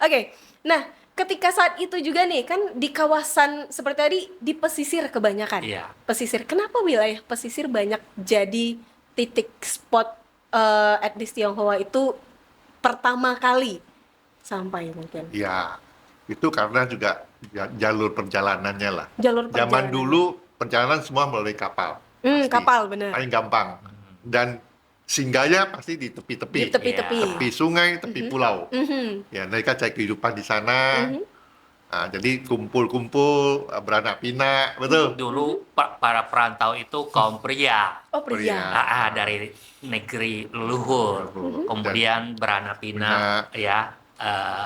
Oke. Nah, ketika saat itu juga nih kan di kawasan seperti tadi di pesisir kebanyakan.
Iya.
Pesisir. Kenapa wilayah pesisir banyak jadi titik spot etnis Tionghoa itu pertama kali sampai mungkin?
Ya, itu karena juga jalur perjalanannya lah.
Jalur
Zaman
perjalanan.
dulu perjalanan semua melalui kapal. Pasti.
Kapal benar.
Paling gampang. Dan singgahnya pasti di tepi-tepi.
Di tepi-tepi.
Tepi sungai, tepi pulau. Ya, mereka cari kehidupan di sana. Nah, jadi kumpul-kumpul, beranak pinak, betul.
Dulu para perantau itu kaum pria.
Oh, pria.
Dari negeri leluhur. Kemudian beranak pinak ya.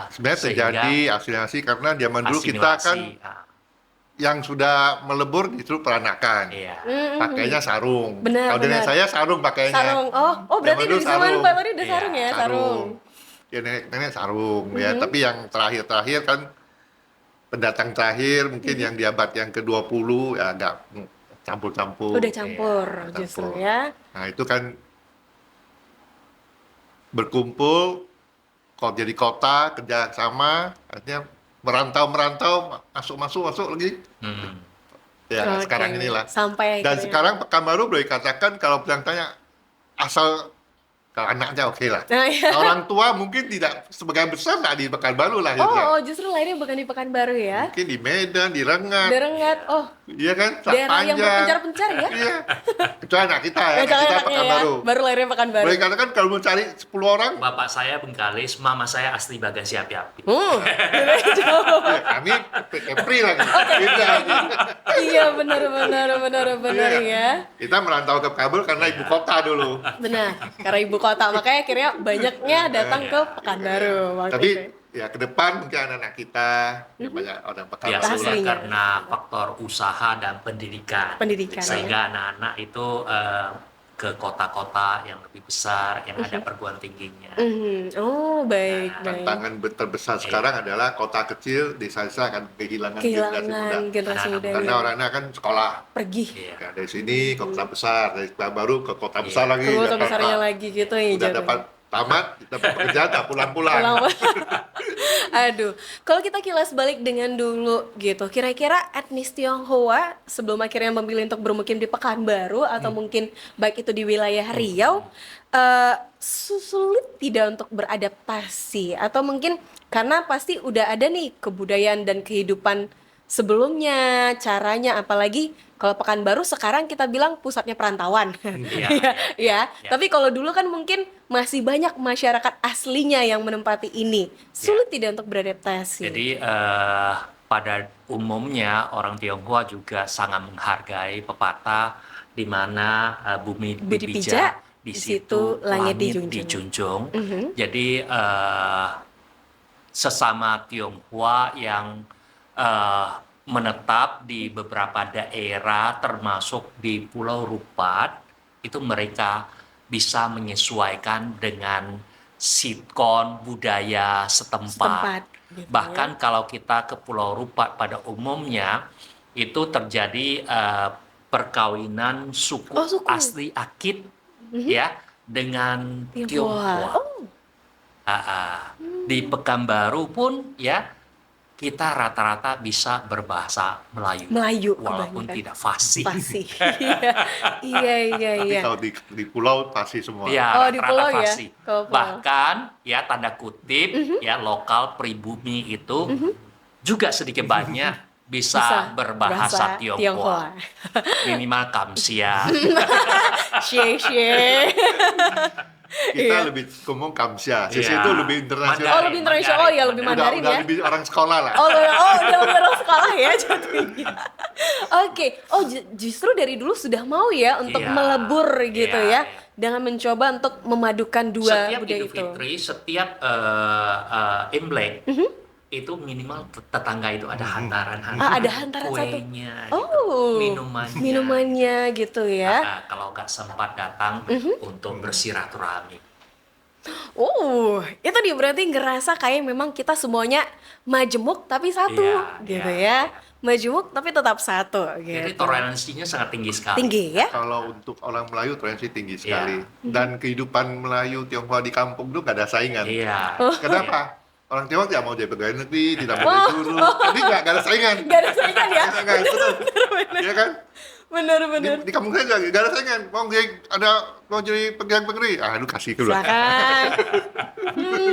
Sebenarnya
sehingga
terjadi asimilasi karena zaman dulu kita kan
asimilasi,
yang sudah melebur justru peranakan.
iya.
Pakainya sarung.
Benar,
Kalau nenek
benar.
saya sarung pakainya.
Sarung. Oh berarti
Zaman dulu
dari zaman
sarung.
Pak Lori udah
Iya,
sarung ya, sarung.
Ya nenek sarung ya, tapi yang terakhir-terakhir kan pendatang terakhir mungkin yang di abad yang ke-20 ya agak campur-campur.
Udah campur
Iya,
justru
campur.
ya.
Nah, itu kan berkumpul kalau jadi kota kerja sama, artinya merantau masuk lagi. Ya,
Oke.
sekarang inilah.
Sampai
Dan
akhirnya-
sekarang Pekanbaru boleh katakan kalau bilang tanya asal kalau anaknya oke lah.
Nah, iya.
Nah, orang tua mungkin tidak sebagian besar nggak di Pekanbaru lahirnya.
Oh, justru lahirnya bukan di Pekanbaru ya.
Mungkin di Medan, di Rengat,
Derengat. Oh,
iya kan? Sak
daerah yang
Panjang.
berpencar-pencar ya.
Iya. Kecuali anak kita ya,
Ya,
anak
jangan
kita
anaknya ya.
Pekanbaru.
Baru lahirnya Pekanbaru.
Boleh katakan kalau mau cari 10 orang,
Bapak saya Bengkalis, mama saya asli Bagasi Api-Api.
kami Kepri lagi. Beda lagi.
Iya, benar
Iya.
ya.
Kita merantau ke Kabul karena ibu kota dulu.
Benar, karena ibu kota, makanya akhirnya banyaknya datang ke Pekanbaru waktu
Tapi
itu.
ya ke depan mungkin anak-anak kita ya banyak orang Pekanbaru.
Biasanya
Aslinya.
karena faktor usaha dan pendidikan.
Pendidikan,
Sehingga anak-anak itu ke kota-kota yang lebih besar, yang ada perguruan tingginya.
Oh, baik, baik.
Tantangan terbesar sekarang adalah kota kecil, desa-desa akan kehilangan generasi muda.
Kehilangan generasi
Anak-anak
muda
Karena orang-orang kan sekolah.
pergi
Iya.
Ya, dari sini ke kota besar, dari baru ke kota besar lagi.
ke kota
Jakarta.
besarnya lagi gitu ya.
Udah
jatuhnya.
dapat tamat, dapat pekerjaan, tak pulang-pulang.
Pulang. Aduh, kalau kita kilas balik dengan dulu gitu, kira-kira etnis Tionghoa sebelum akhirnya memilih untuk bermukim di Pekanbaru atau mungkin baik itu di wilayah Riau, sulit tidak untuk beradaptasi atau mungkin karena pasti udah ada nih kebudayaan dan kehidupan sebelumnya, caranya, apalagi kalau Pekanbaru sekarang kita bilang pusatnya perantauan.
Iya.
Ya,
Ya.
tapi kalau dulu kan mungkin masih banyak masyarakat aslinya yang menempati ini. Sulit tidak untuk beradaptasi.
Jadi pada umumnya orang Tionghoa juga sangat menghargai pepatah di mana bumi
Bumi dipijak,
dipijak,
di
di
situ
situ
langit
langit
dijunjung.
dijunjung. Jadi sesama Tionghoa yang menetap di beberapa daerah termasuk di Pulau Rupat, itu mereka bisa menyesuaikan dengan sitkon budaya setempat.
Gitu ya.
Bahkan kalau kita ke Pulau Rupat pada umumnya itu terjadi perkawinan suku,
Oh, suku.
asli Akit ya dengan
Tionghoa.
Tionghoa.
Oh,
Di Pekanbaru pun ya kita rata-rata bisa berbahasa Melayu,
Melayu
walaupun
kebanyakan.
tidak fasih.
Fasih. Iya.
Tapi kalau di pulau pasti semua.
Ya,
Oh, di
rata-rata
pulau ya?
fasih.
Kalau pulau.
Bahkan ya tanda kutip ya lokal pribumi itu juga sedikit banyak bisa berbahasa Tionghoa. Minimal kamsia.
Xie.
Kita lebih ngomong Kamsia. Sisi
Iya.
itu lebih internasional.
Oh, lebih internasional. Oh ya, lebih Mandarin
udah
ya.
lebih orang sekolah lah.
Oh, dia lebih orang sekolah ya jatuhnya. Oke. Oh, justru dari dulu sudah mau ya untuk
Iya.
melebur gitu
Iya,
ya. Dengan mencoba untuk memadukan dua
Setiap
budaya
Idul
itu.
Fitri, setiap Imlek itu minimal tetangga itu ada hantaran
ada hantaran satu.
kuenya,
Oh, minumannya gitu ya.
kalau nggak sempat datang untuk bersiraturahmi.
Itu dia berarti ngerasa kayak memang kita semuanya majemuk tapi satu
Iya,
gitu
iya,
ya. Majemuk tapi tetap satu
Jadi
gitu.
toleransinya sangat tinggi sekali.
Tinggi ya.
Kalau untuk orang Melayu toleransi tinggi
Iya.
sekali. Dan kehidupan Melayu Tionghoa di kampung itu gak ada saingan.
Iya.
Kenapa? Orang Tionghoa tidak mau jadi pegawai negeri, tidak mau jadi guru. Jadi gak ada saingan.
Gak ada saingan ya.
Iya kan?
Bener.
Di kampung saya gak ada saingan. Mau jadi pegawai negeri, lu kasih ke lu.
Silakan.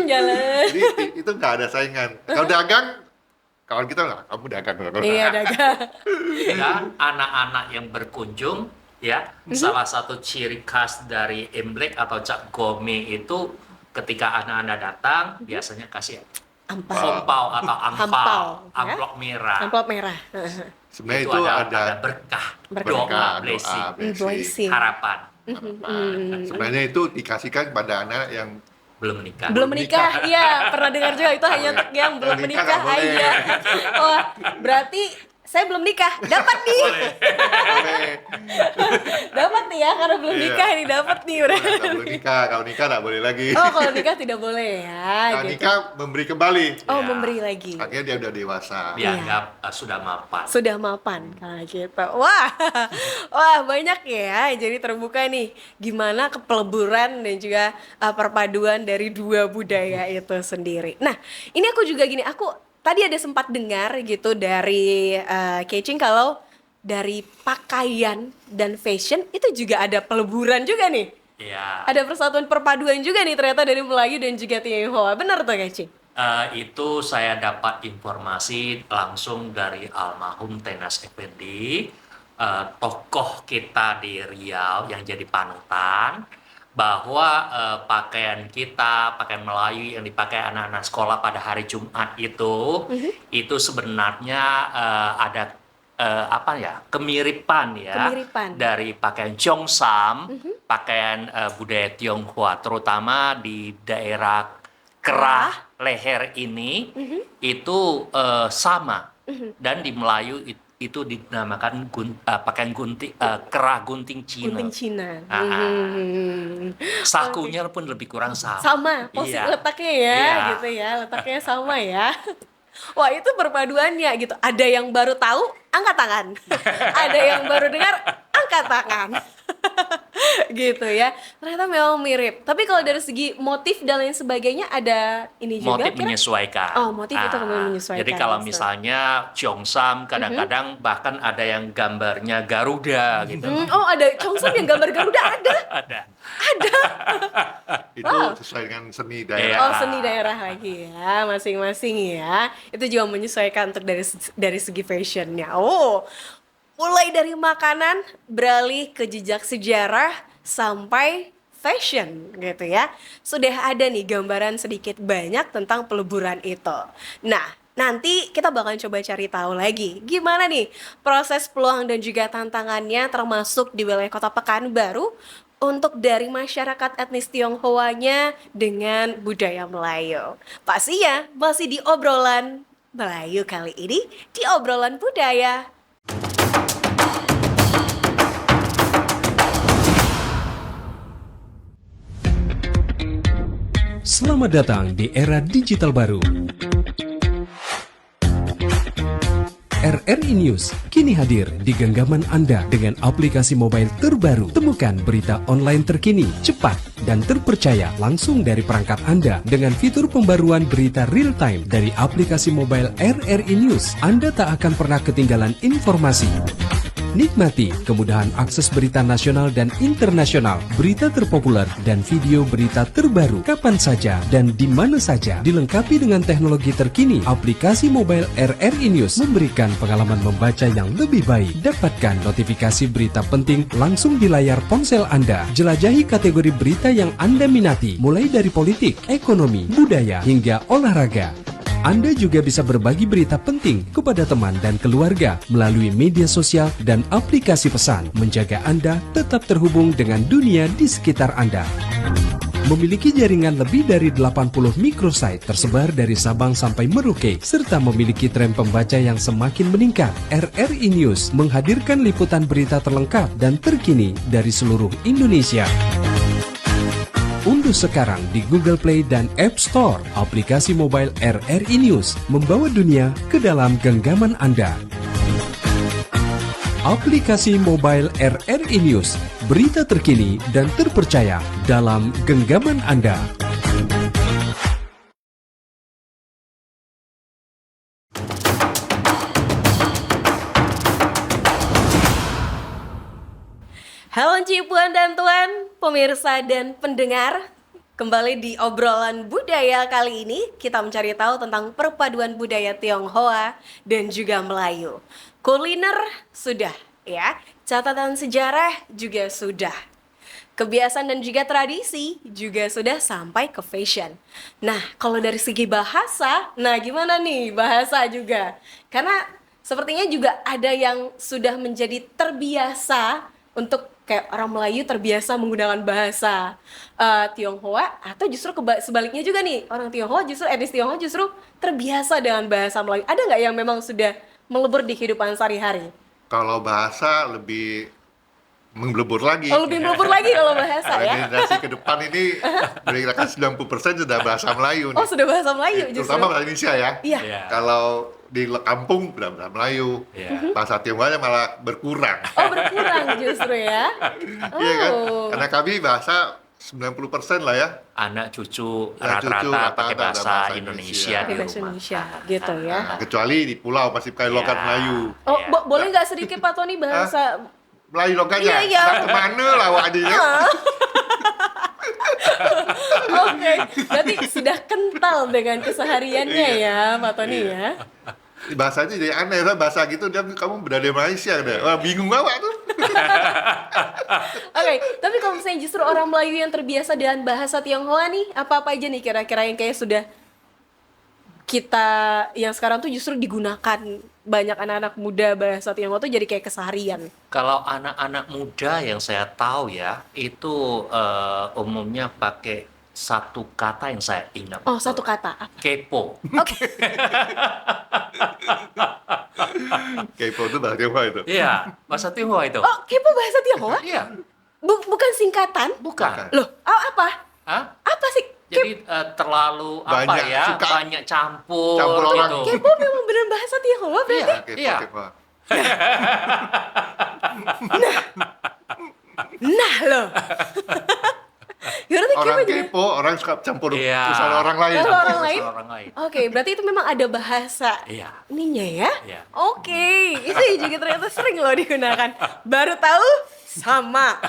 Jalan.
Jadi itu gak ada saingan. Kalau dagang, kawan kita lah, kamu dagang.
Iya, dagang.
Dan anak-anak yang berkunjung ya, salah satu ciri khas dari Imlek atau Cap Gome itu ketika anak-anak datang biasanya kasih
Ampau.
hompau atau
Ampau,
angpau,
ya.
amplop merah.
Amplop merah.
Sebenarnya
Itu
itu
ada
ada
berkah,
Berkah.
doa, blessing,
Blessing.
harapan.
Sebenarnya itu dikasihkan pada anak yang
Belum menikah.
Belum menikah, iya pernah dengar juga itu hanya untuk yang belum
Kalau nikah
menikah
nggak boleh.
aja. Wah, berarti saya belum nikah, dapat nih,
boleh.
dapat nih ya karena belum
Iya.
nikah nih dapat nih udah.
Nggak boleh nikah, kalau nikah nggak boleh lagi.
Oh kalau nikah tidak boleh ya.
Kalau
Gitu.
nikah memberi kembali.
Oh
Ya.
memberi lagi.
Akhirnya dia udah dewasa.
Dianggap sudah mapan.
Sudah mapan kalau gitu. Wah banyak ya. Jadi terbuka nih gimana kepeleburan dan juga perpaduan dari dua budaya itu sendiri. Nah ini aku juga gini, aku tadi ada sempat dengar gitu dari Kecing kalau dari pakaian dan fashion itu juga ada peleburan juga nih.
Ya.
Ada persatuan perpaduan juga nih ternyata dari Melayu dan juga Tionghoa. Benar tuh Kecing?
Itu saya dapat informasi langsung dari almarhum Tenas Effendi, tokoh kita di Riau yang jadi panutan, bahwa pakaian Melayu yang dipakai anak-anak sekolah pada hari Jumat itu sebenarnya ada kemiripan ya
Kemiripan.
dari pakaian Cheongsam, pakaian budaya Tionghoa, terutama di daerah kerah leher ini itu sama, dan di Melayu itu dinamakan pakaian kerah gunting Cina.
Gunting Cina.
Sakunya pun lebih kurang sama.
Sama, posisi
Iya.
letaknya ya,
Iya.
gitu ya, letaknya sama ya. Wah, itu perpaduannya gitu. Ada yang baru tahu, angkat tangan. Ada yang baru dengar, angkat tangan. Gitu ya. Ternyata memang mirip. Tapi kalau dari segi motif dan lain sebagainya ada ini juga
Motif
kira?
menyesuaikan.
Oh, motif itu kemudian menyesuaikan.
Jadi kalau
justru.
misalnya Cheongsam kadang-kadang bahkan ada yang gambarnya Garuda gitu.
Oh, ada Cheongsam yang gambar Garuda ada.
Ada.
Itu sesuai dengan seni
Iya.
daerah.
Oh, seni daerah lagi ya, masing-masing ya. Itu juga menyesuaikan untuk dari segi fashionnya. Oh, mulai dari makanan beralih ke jejak sejarah sampai fashion gitu ya. Sudah ada nih gambaran sedikit banyak tentang peleburan itu. Nah, nanti kita bakal coba cari tahu lagi gimana nih proses peluang dan juga tantangannya termasuk di wilayah Kota Pekanbaru untuk dari masyarakat etnis Tionghoanya dengan budaya Melayu. Pastinya masih di obrolan Melayu kali ini di obrolan budaya.
Selamat datang di era digital baru. RRI News kini hadir di genggaman Anda dengan aplikasi mobile terbaru. Temukan berita online terkini, cepat, dan terpercaya langsung dari perangkat Anda dengan fitur pembaruan berita real time dari aplikasi mobile RRI News. Anda tak akan pernah ketinggalan informasi. Nikmati kemudahan akses berita nasional dan internasional, berita terpopuler, dan video berita terbaru kapan saja dan di mana saja. Dilengkapi dengan teknologi terkini, aplikasi mobile RRI News memberikan pengalaman membaca yang lebih baik. Dapatkan notifikasi berita penting langsung di layar ponsel Anda. Jelajahi kategori berita yang Anda minati, mulai dari politik, ekonomi, budaya, hingga olahraga. Anda juga bisa berbagi berita penting kepada teman dan keluarga melalui media sosial dan aplikasi pesan, menjaga Anda tetap terhubung dengan dunia di sekitar Anda. Memiliki jaringan lebih dari 80 microsite tersebar dari Sabang sampai Merauke, serta memiliki tren pembaca yang semakin meningkat. RRI News menghadirkan liputan berita terlengkap dan terkini dari seluruh Indonesia. Unduh sekarang di Google Play dan App Store aplikasi mobile RRI News, membawa dunia ke dalam genggaman Anda. Aplikasi mobile RRI News, berita terkini dan terpercaya dalam genggaman Anda.
Halo Cipuan dan Tuan, pemirsa dan pendengar. Kembali di obrolan budaya kali ini, kita mencari tahu tentang perpaduan budaya Tionghoa dan juga Melayu. Kuliner sudah ya, catatan sejarah juga sudah. Kebiasaan dan juga tradisi juga sudah sampai ke fashion. Nah, kalau dari segi bahasa, nah gimana nih bahasa juga? Karena sepertinya juga ada yang sudah menjadi terbiasa untuk kayak orang Melayu terbiasa menggunakan bahasa Tionghoa, atau justru sebaliknya juga nih, orang Tionghoa justru etnis Tionghoa justru terbiasa dengan bahasa Melayu. Ada nggak yang memang sudah melebur di kehidupan sehari-hari?
Kalau bahasa lebih melebur lagi.
Oh, lebih melebur lagi kalau bahasa
Karena
ya?
generasi ke depan ini perkirakan 90% sudah bahasa Melayu nih.
Oh, sudah bahasa Melayu justru.
Terutama bahasa Indonesia ya.
Iya.
Iya.
Kalau di kampung udah bahasa Melayu.
Iya.
Bahasa Tionghoanya malah berkurang.
Oh, berkurang justru ya?
Iya kan?
Oh.
Karena kami bahasa 90% lah ya.
Anak cucu
Anak cucu
rata-rata pakai
rata-rata
bahasa
bahasa
Indonesia
Indonesia.
di
Bahasa
rumah.
Indonesia gitu ya.
Nah, kecuali di pulau masih pakai logat
Iya.
Melayu.
Oh,
Iya.
boleh nggak sedikit Pak Tony bahasa
Melayu logatnya.
Iya, iya.
Nah, kemana lah wadinya?
Oke, berarti sudah kental dengan kesehariannya ya, Pak Tony ya.
Bahasanya jadi aneh lah, bahasa gitu dia kamu berada di Malaysia deh. Wah, bingung awak tuh.
Oke, tapi kalau misalnya justru orang Melayu yang terbiasa dengan bahasa Tionghoa nih, apa-apa aja nih kira-kira yang kayak sudah kita yang sekarang tuh justru digunakan banyak anak-anak muda bahasa Tionghoa tuh jadi kayak keseharian.
Kalau anak-anak muda yang saya tahu ya, itu umumnya pakai satu kata yang saya ingat.
Oh, satu kata.
Kepo.
Oke.
Kepo itu bahasa Tionghoa itu.
Iya, bahasa Tionghoa itu.
Oh, kepo bahasa Tionghoa?
Iya,
Bukan singkatan?
bukan.
Loh, apa?
Hah?
Apa sih?
Jadi terlalu
Banyak suka.
banyak campur,
Campur orang.
gitu.
Kepo memang benar bahasa Tionghoa berarti?
Iya,
Kepo,
iya.
kepo.
Nah loh. Berarti kepo
Orang
juga.
kepo, orang suka campur
Iya.
urusan orang lain.
Kalau orang lain?
Bahasa orang lain.
Oke, berarti itu memang ada bahasa
Iya.
ininya ya?
Iya.
Oke, itu juga ternyata sering loh digunakan. Baru tahu sama.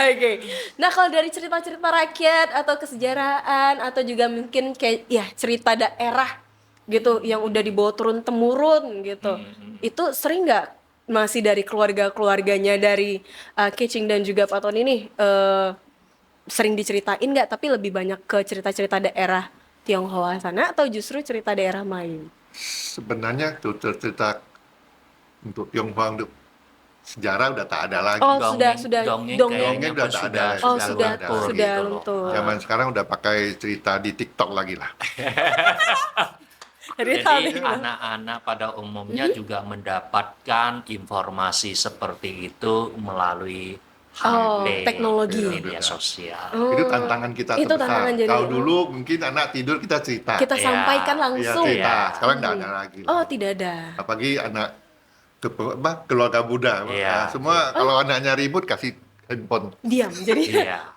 Oke. Nah, kalau dari cerita-cerita rakyat atau kesejarahan atau juga mungkin kayak ya cerita daerah gitu yang udah dibawa turun temurun gitu. Itu sering nggak masih dari keluarga-keluarganya dari Kicing dan juga Pak Tony nih sering diceritain nggak, tapi lebih banyak ke cerita-cerita daerah Tionghoa sana atau justru cerita daerah lain?
Sebenarnya tuh cerita untuk Tionghoa untuk sejarah udah tak ada lagi.
Oh,
Dongeng-
sudah
dongeng
dongeng.
kayaknya
Udah
pun
tak
sudah
ada.
Oh,
sudah
sudah
luntur
sudah
gitu loh.
luntur.
Zaman sekarang udah pakai cerita di TikTok lagi lah.
Jadi
Jadi anak-anak pada umumnya juga mendapatkan informasi seperti itu melalui
Oh,
HP,
teknologi.
media sosial.
Itu tantangan kita
Itu
terbesar.
tantangan jadi-
Kalau dulu mungkin anak tidur kita cerita.
kita
Iya,
sampaikan
Iya,
langsung.
cerita.
Iya.
Sekarang nggak ada lagi.
Oh, tidak ada.
Apalagi anak keluarga Buddha.
Iya.
Nah, semua kalau anaknya ribut kasih handphone.
Diam. Jadi
Iya.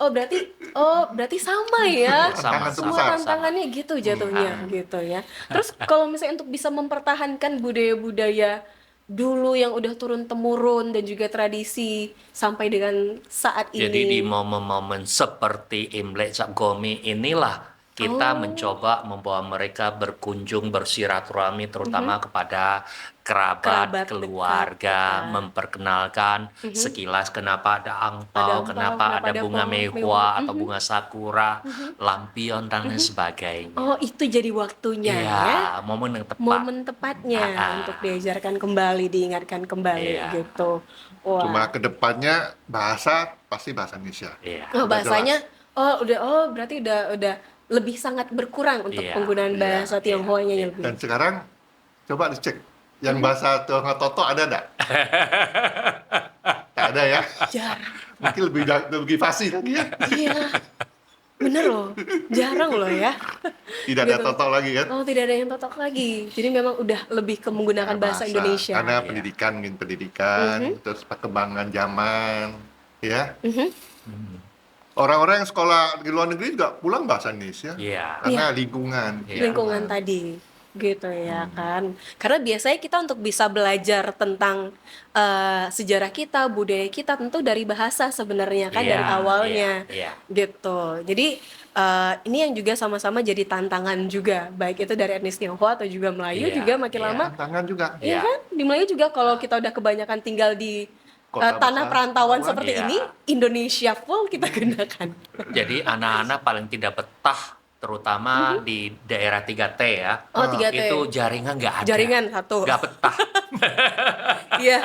berarti sama ya.
Sama,
Semua
sama.
tantangannya gitu jatuhnya gitu ya. Terus kalau misalnya untuk bisa mempertahankan budaya-budaya dulu yang udah turun temurun dan juga tradisi sampai dengan saat ini.
Jadi di momen-momen seperti Imlek Cap Gome inilah kita mencoba membawa mereka berkunjung bersilaturahmi terutama kepada
Kerabat
kerabat,
dekat,
keluarga,
ya.
memperkenalkan sekilas kenapa ada angpau,
angpau,
kenapa ada
ada
bunga
pohon
mehua
mehua,
atau bunga sakura, lampion dan lain sebagainya.
Oh, itu jadi waktunya
Iya,
ya.
momen yang tepat.
Momen tepatnya untuk diajarkan kembali, diingatkan kembali
Iya.
gitu. Wah.
Cuma kedepannya bahasa pasti bahasa Indonesia.
Iya.
Oh,
Udah
bahasanya berarti udah lebih sangat berkurang untuk
Iya,
penggunaan bahasa Tionghoa-nya yang lebih.
Dan sekarang coba dicek yang bahasa Tionghoa Toto ada nggak? Tak ada ya.
Jarang.
Mungkin lebih fasih lagi ya.
Iya. Bener loh. Jarang loh ya.
Tidak ada
Gitu.
Toto lagi kan.
Oh, tidak ada yang totok lagi. Jadi memang udah lebih ke menggunakan bahasa Indonesia.
Karena
Iya.
pendidikan, terus perkembangan zaman, ya.
Mhm.
Orang-orang yang sekolah di luar negeri juga pulang bahasa Indonesia.
Iya.
Karena lingkungan.
Iya.
Lingkungan tadi gitu ya kan. Karena biasanya kita untuk bisa belajar tentang sejarah kita, budaya kita tentu dari bahasa sebenarnya kan
Iya,
dari awalnya.
iya, iya.
Gitu. Jadi ini yang juga sama-sama jadi tantangan juga, baik itu dari etnis Tionghoa atau juga Melayu
Iya,
juga makin
iya.
lama.
Tantangan juga.
Iya
Iya.
kan? Di Melayu juga kalau kita udah kebanyakan tinggal di
Kota
tanah
besar.
perantauan
Iya.
seperti ini, Indonesia full kita gunakan.
Jadi anak-anak paling tidak betah terutama di daerah 3T ya.
Oh, 3T.
Itu jaringan nggak ada.
Jaringan satu.
Nggak betah.
Iya.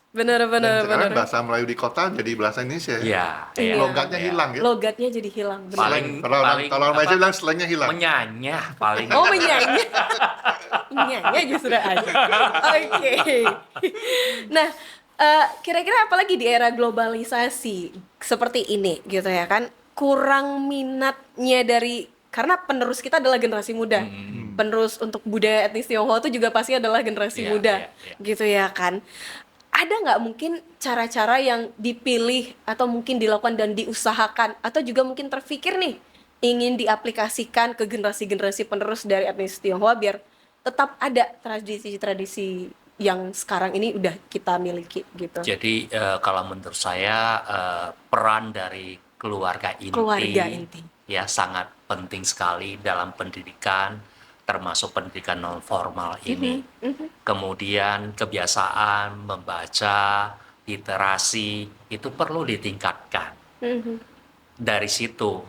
Benar.
Dan sekarang bahasa Melayu di kota jadi bahasa Indonesia.
Iya.
Iya.
Logatnya
Iya.
hilang ya.
Logatnya jadi hilang. Benar.
Paling
Kalau orang Malaysia bilang slangnya hilang.
menyanyah paling.
Oh, menyanyi. Menyanyi justru ada. Oke. Nah, kira-kira apalagi di era globalisasi seperti ini gitu ya kan, kurang minatnya karena penerus kita adalah generasi muda. Penerus untuk budaya etnis Tionghoa itu juga pasti adalah generasi
Iya,
muda.
iya.
Gitu ya kan. Ada nggak mungkin cara-cara yang dipilih atau mungkin dilakukan dan diusahakan atau juga mungkin terfikir nih ingin diaplikasikan ke generasi-generasi penerus dari etnis Tionghoa biar tetap ada tradisi-tradisi yang sekarang ini udah kita miliki gitu.
Jadi kalau menurut saya peran dari keluarga inti, ya sangat penting sekali dalam pendidikan, termasuk pendidikan non formal ini. Kemudian kebiasaan membaca, literasi itu perlu ditingkatkan. Dari situ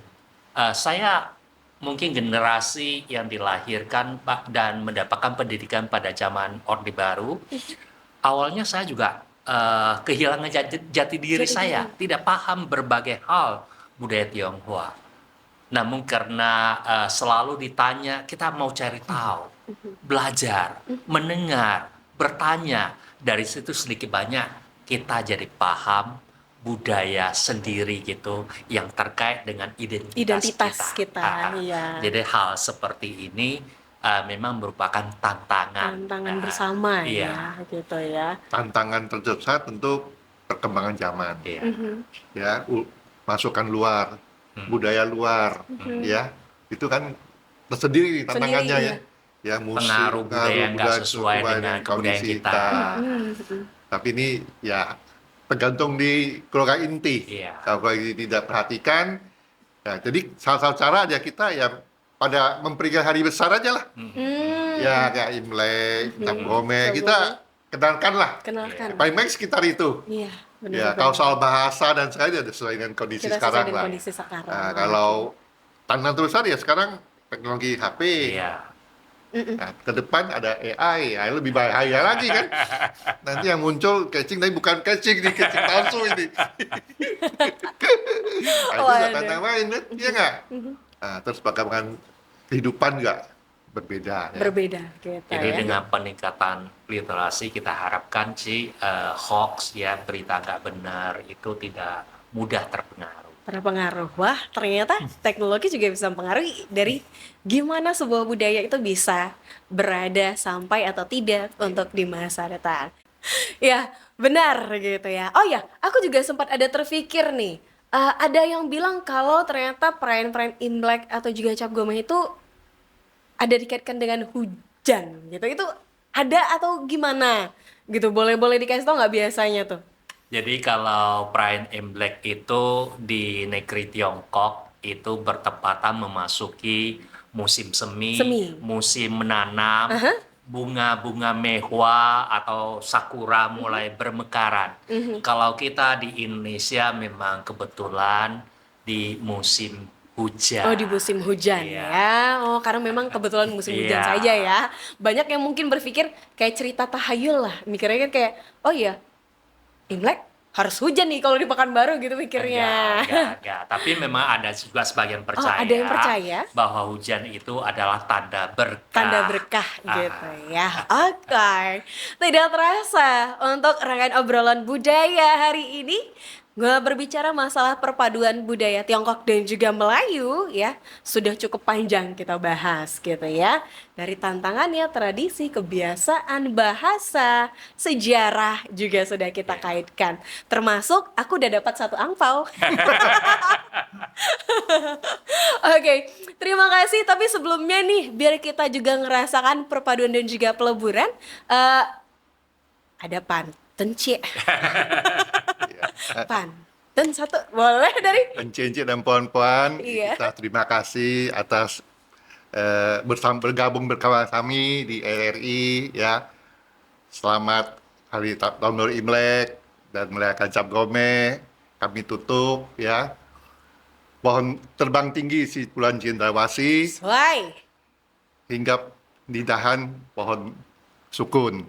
saya mungkin generasi yang dilahirkan Pak dan mendapatkan pendidikan pada zaman Orde Baru, awalnya saya juga kehilangan jati diri saya, tidak paham berbagai hal budaya Tionghoa. Namun karena selalu ditanya, kita mau cari tahu, belajar, mendengar, bertanya, dari situ sedikit banyak kita jadi paham budaya sendiri gitu yang terkait dengan identitas kita.
Iya.
Jadi hal seperti ini memang merupakan tantangan
Bersama
iya.
ya, gitu ya.
Tantangan terbesar tentu perkembangan zaman,
Iya.
ya, masukan luar, budaya luar, ya, itu kan tersendiri tantangannya
Sendiri,
ya musik,
Pengaruh budaya yang nggak sesuai dengan kebudayaan
kondisi
kita.
Tapi ini ya tergantung di keluarga inti.
Iya.
Kalau keluarga inti tidak perhatikan, ya, jadi salah satu cara ya kita ya pada memperingati hari besar aja lah. Ya kayak Imlek, Cap Gome, kita kenalkan lah.
Kenalkan.
Paling baik sekitar itu.
Iya, benar.
Ya, kalau soal bahasa dan sebagainya ada sesuai dengan kondisi
kita
sekarang
sesuai dengan
lah.
kondisi sekarang.
Nah, kalau tantangan terbesar ya sekarang teknologi HP.
Iya.
Nah, ke depan ada AI, ya, lebih bahaya lagi kan. Nanti yang muncul catching tapi bukan catching, nih catching palsu ini. Nah, itu nggak tantangan lain kan, iya nggak? Nah, terus bagaimana kehidupan nggak berbeda. Ya.
Berbeda gitu
Jadi
ya.
dengan peningkatan literasi kita harapkan sih hoax ya, berita nggak benar itu tidak mudah terpengaruh.
Terpengaruh. Wah, ternyata teknologi juga bisa mempengaruhi dari gimana sebuah budaya itu bisa berada sampai atau tidak untuk di masa depan. Ya, benar gitu ya. Oh ya, aku juga sempat ada terpikir nih. Ada yang bilang kalau ternyata perayaan-perayaan Imlek atau juga Cap Gome itu ada dikaitkan dengan hujan gitu. Itu ada atau gimana? Gitu, boleh dikasih tau nggak biasanya tuh?
Jadi kalau perayaan Imlek itu di negeri Tiongkok itu bertepatan memasuki musim semi. Musim menanam, bunga-bunga mehua atau sakura mulai bermekaran. Kalau kita di Indonesia memang kebetulan di musim hujan.
Oh, di musim hujan
Iya.
ya. Oh, karena memang kebetulan musim hujan
Iya.
saja ya. Banyak yang mungkin berpikir kayak cerita tahayul lah. Mikirnya kan kayak, oh iya, Imlek harus hujan nih kalau di Pekanbaru gitu mikirnya.
Enggak. Tapi memang ada juga sebagian percaya,
ada yang percaya?
bahwa hujan itu adalah tanda berkah.
Tanda berkah gitu ya. Oke. Tidak terasa untuk rangkaian obrolan budaya hari ini berbicara masalah perpaduan budaya Tiongkok dan juga Melayu ya, sudah cukup panjang kita bahas gitu ya. Dari tantangannya, tradisi, kebiasaan, bahasa, sejarah juga sudah kita kaitkan. Termasuk aku udah dapat 1 angpau. Oke, terima kasih. Tapi sebelumnya nih, biar kita juga ngerasakan perpaduan dan juga peleburan, ada pantun, Ci. Pantun 1, boleh dari?
Encik dan puan-puan,
Iya.
kita terima kasih atas bergabung bersama kami di RRI ya. Selamat hari tahun baru Imlek dan merayakan Cap Gome. Kami tutup ya. Pohon terbang tinggi si bulan Cendrawasih
Why?
hingga di dahan pohon sukun.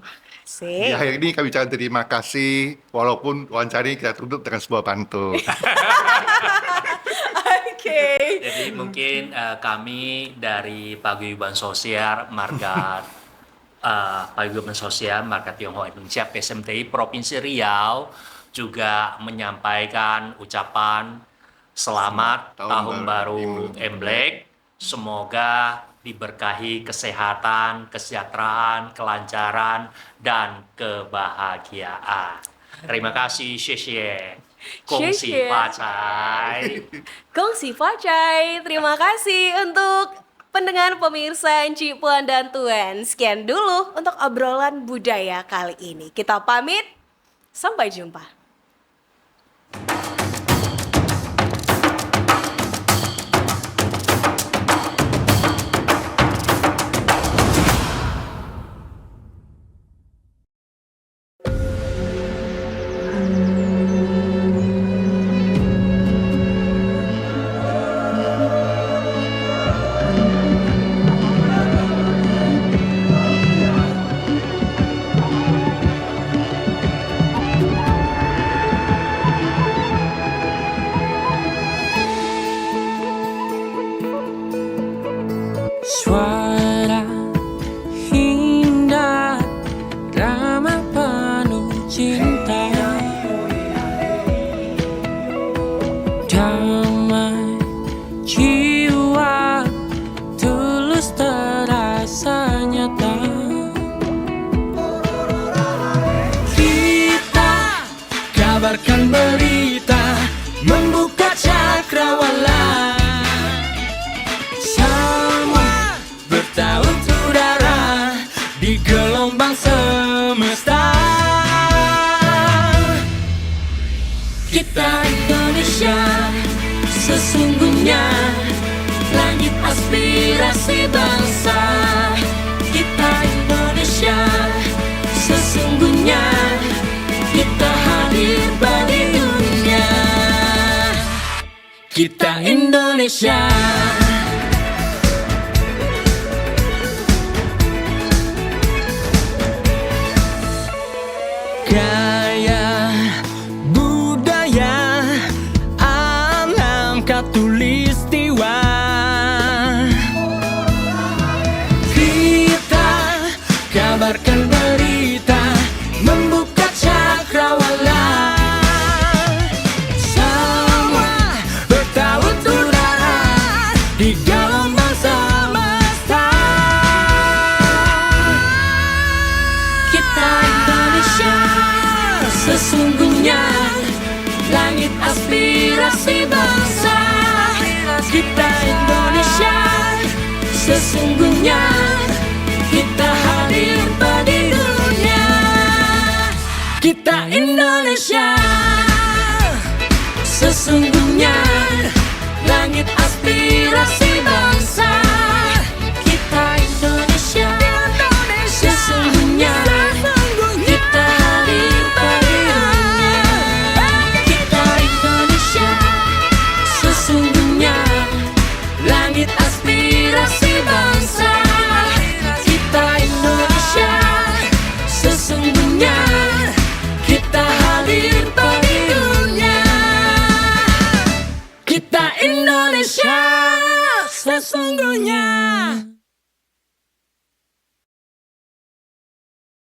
Di
Sih.
akhir ini kami ucapkan terima kasih, walaupun wawancara kita tutup dengan sebuah pantun.
Oke.
Jadi mungkin kami dari Paguyuban Sosial Marga Paguyuban Sosial Marga Tionghoa Indonesia PSMTI Provinsi Riau juga menyampaikan ucapan selamat tahun baru Imlek. Semoga diberkahi kesehatan, kesejahteraan, kelancaran, dan kebahagiaan. Terima kasih, xie. Kongsi
Xie.
Pacai.
Gongsi Facai, terima kasih untuk pendengar pemirsa Encik Puan dan Tuan. Sekian dulu untuk obrolan budaya kali ini. Kita pamit, sampai jumpa.
Jiwa tulus terasa nyata. Kita kabarkan berita, membuka cakrawala. Semua bertaut udara di gelombang semesta. Kita Indonesia, sesungguhnya langit aspirasi bangsa. Kita Indonesia, sesungguhnya kita hadir bagi dunia. Kita Indonesia. Gaya budaya alam katulistiwa. Kita kabarkan berita, membuka cakrawala. Semua bertaut udara di gelombang semesta. Kita Indonesia, sesungguhnya langit aspirasi bangsa. Kita Indonesia, sesungguhnya kita hadir bagi dunia. Kita Indonesia, sesungguhnya langit aspirasi bangsa. Kita Indonesia, sesungguhnya kita hadir bagi dunia. Kita Indonesia, sesungguhnya langit aspirasi bangsa. Kita Indonesia, sesungguhnya kita hadir bagi dunia. Kita Indonesia, sesungguhnya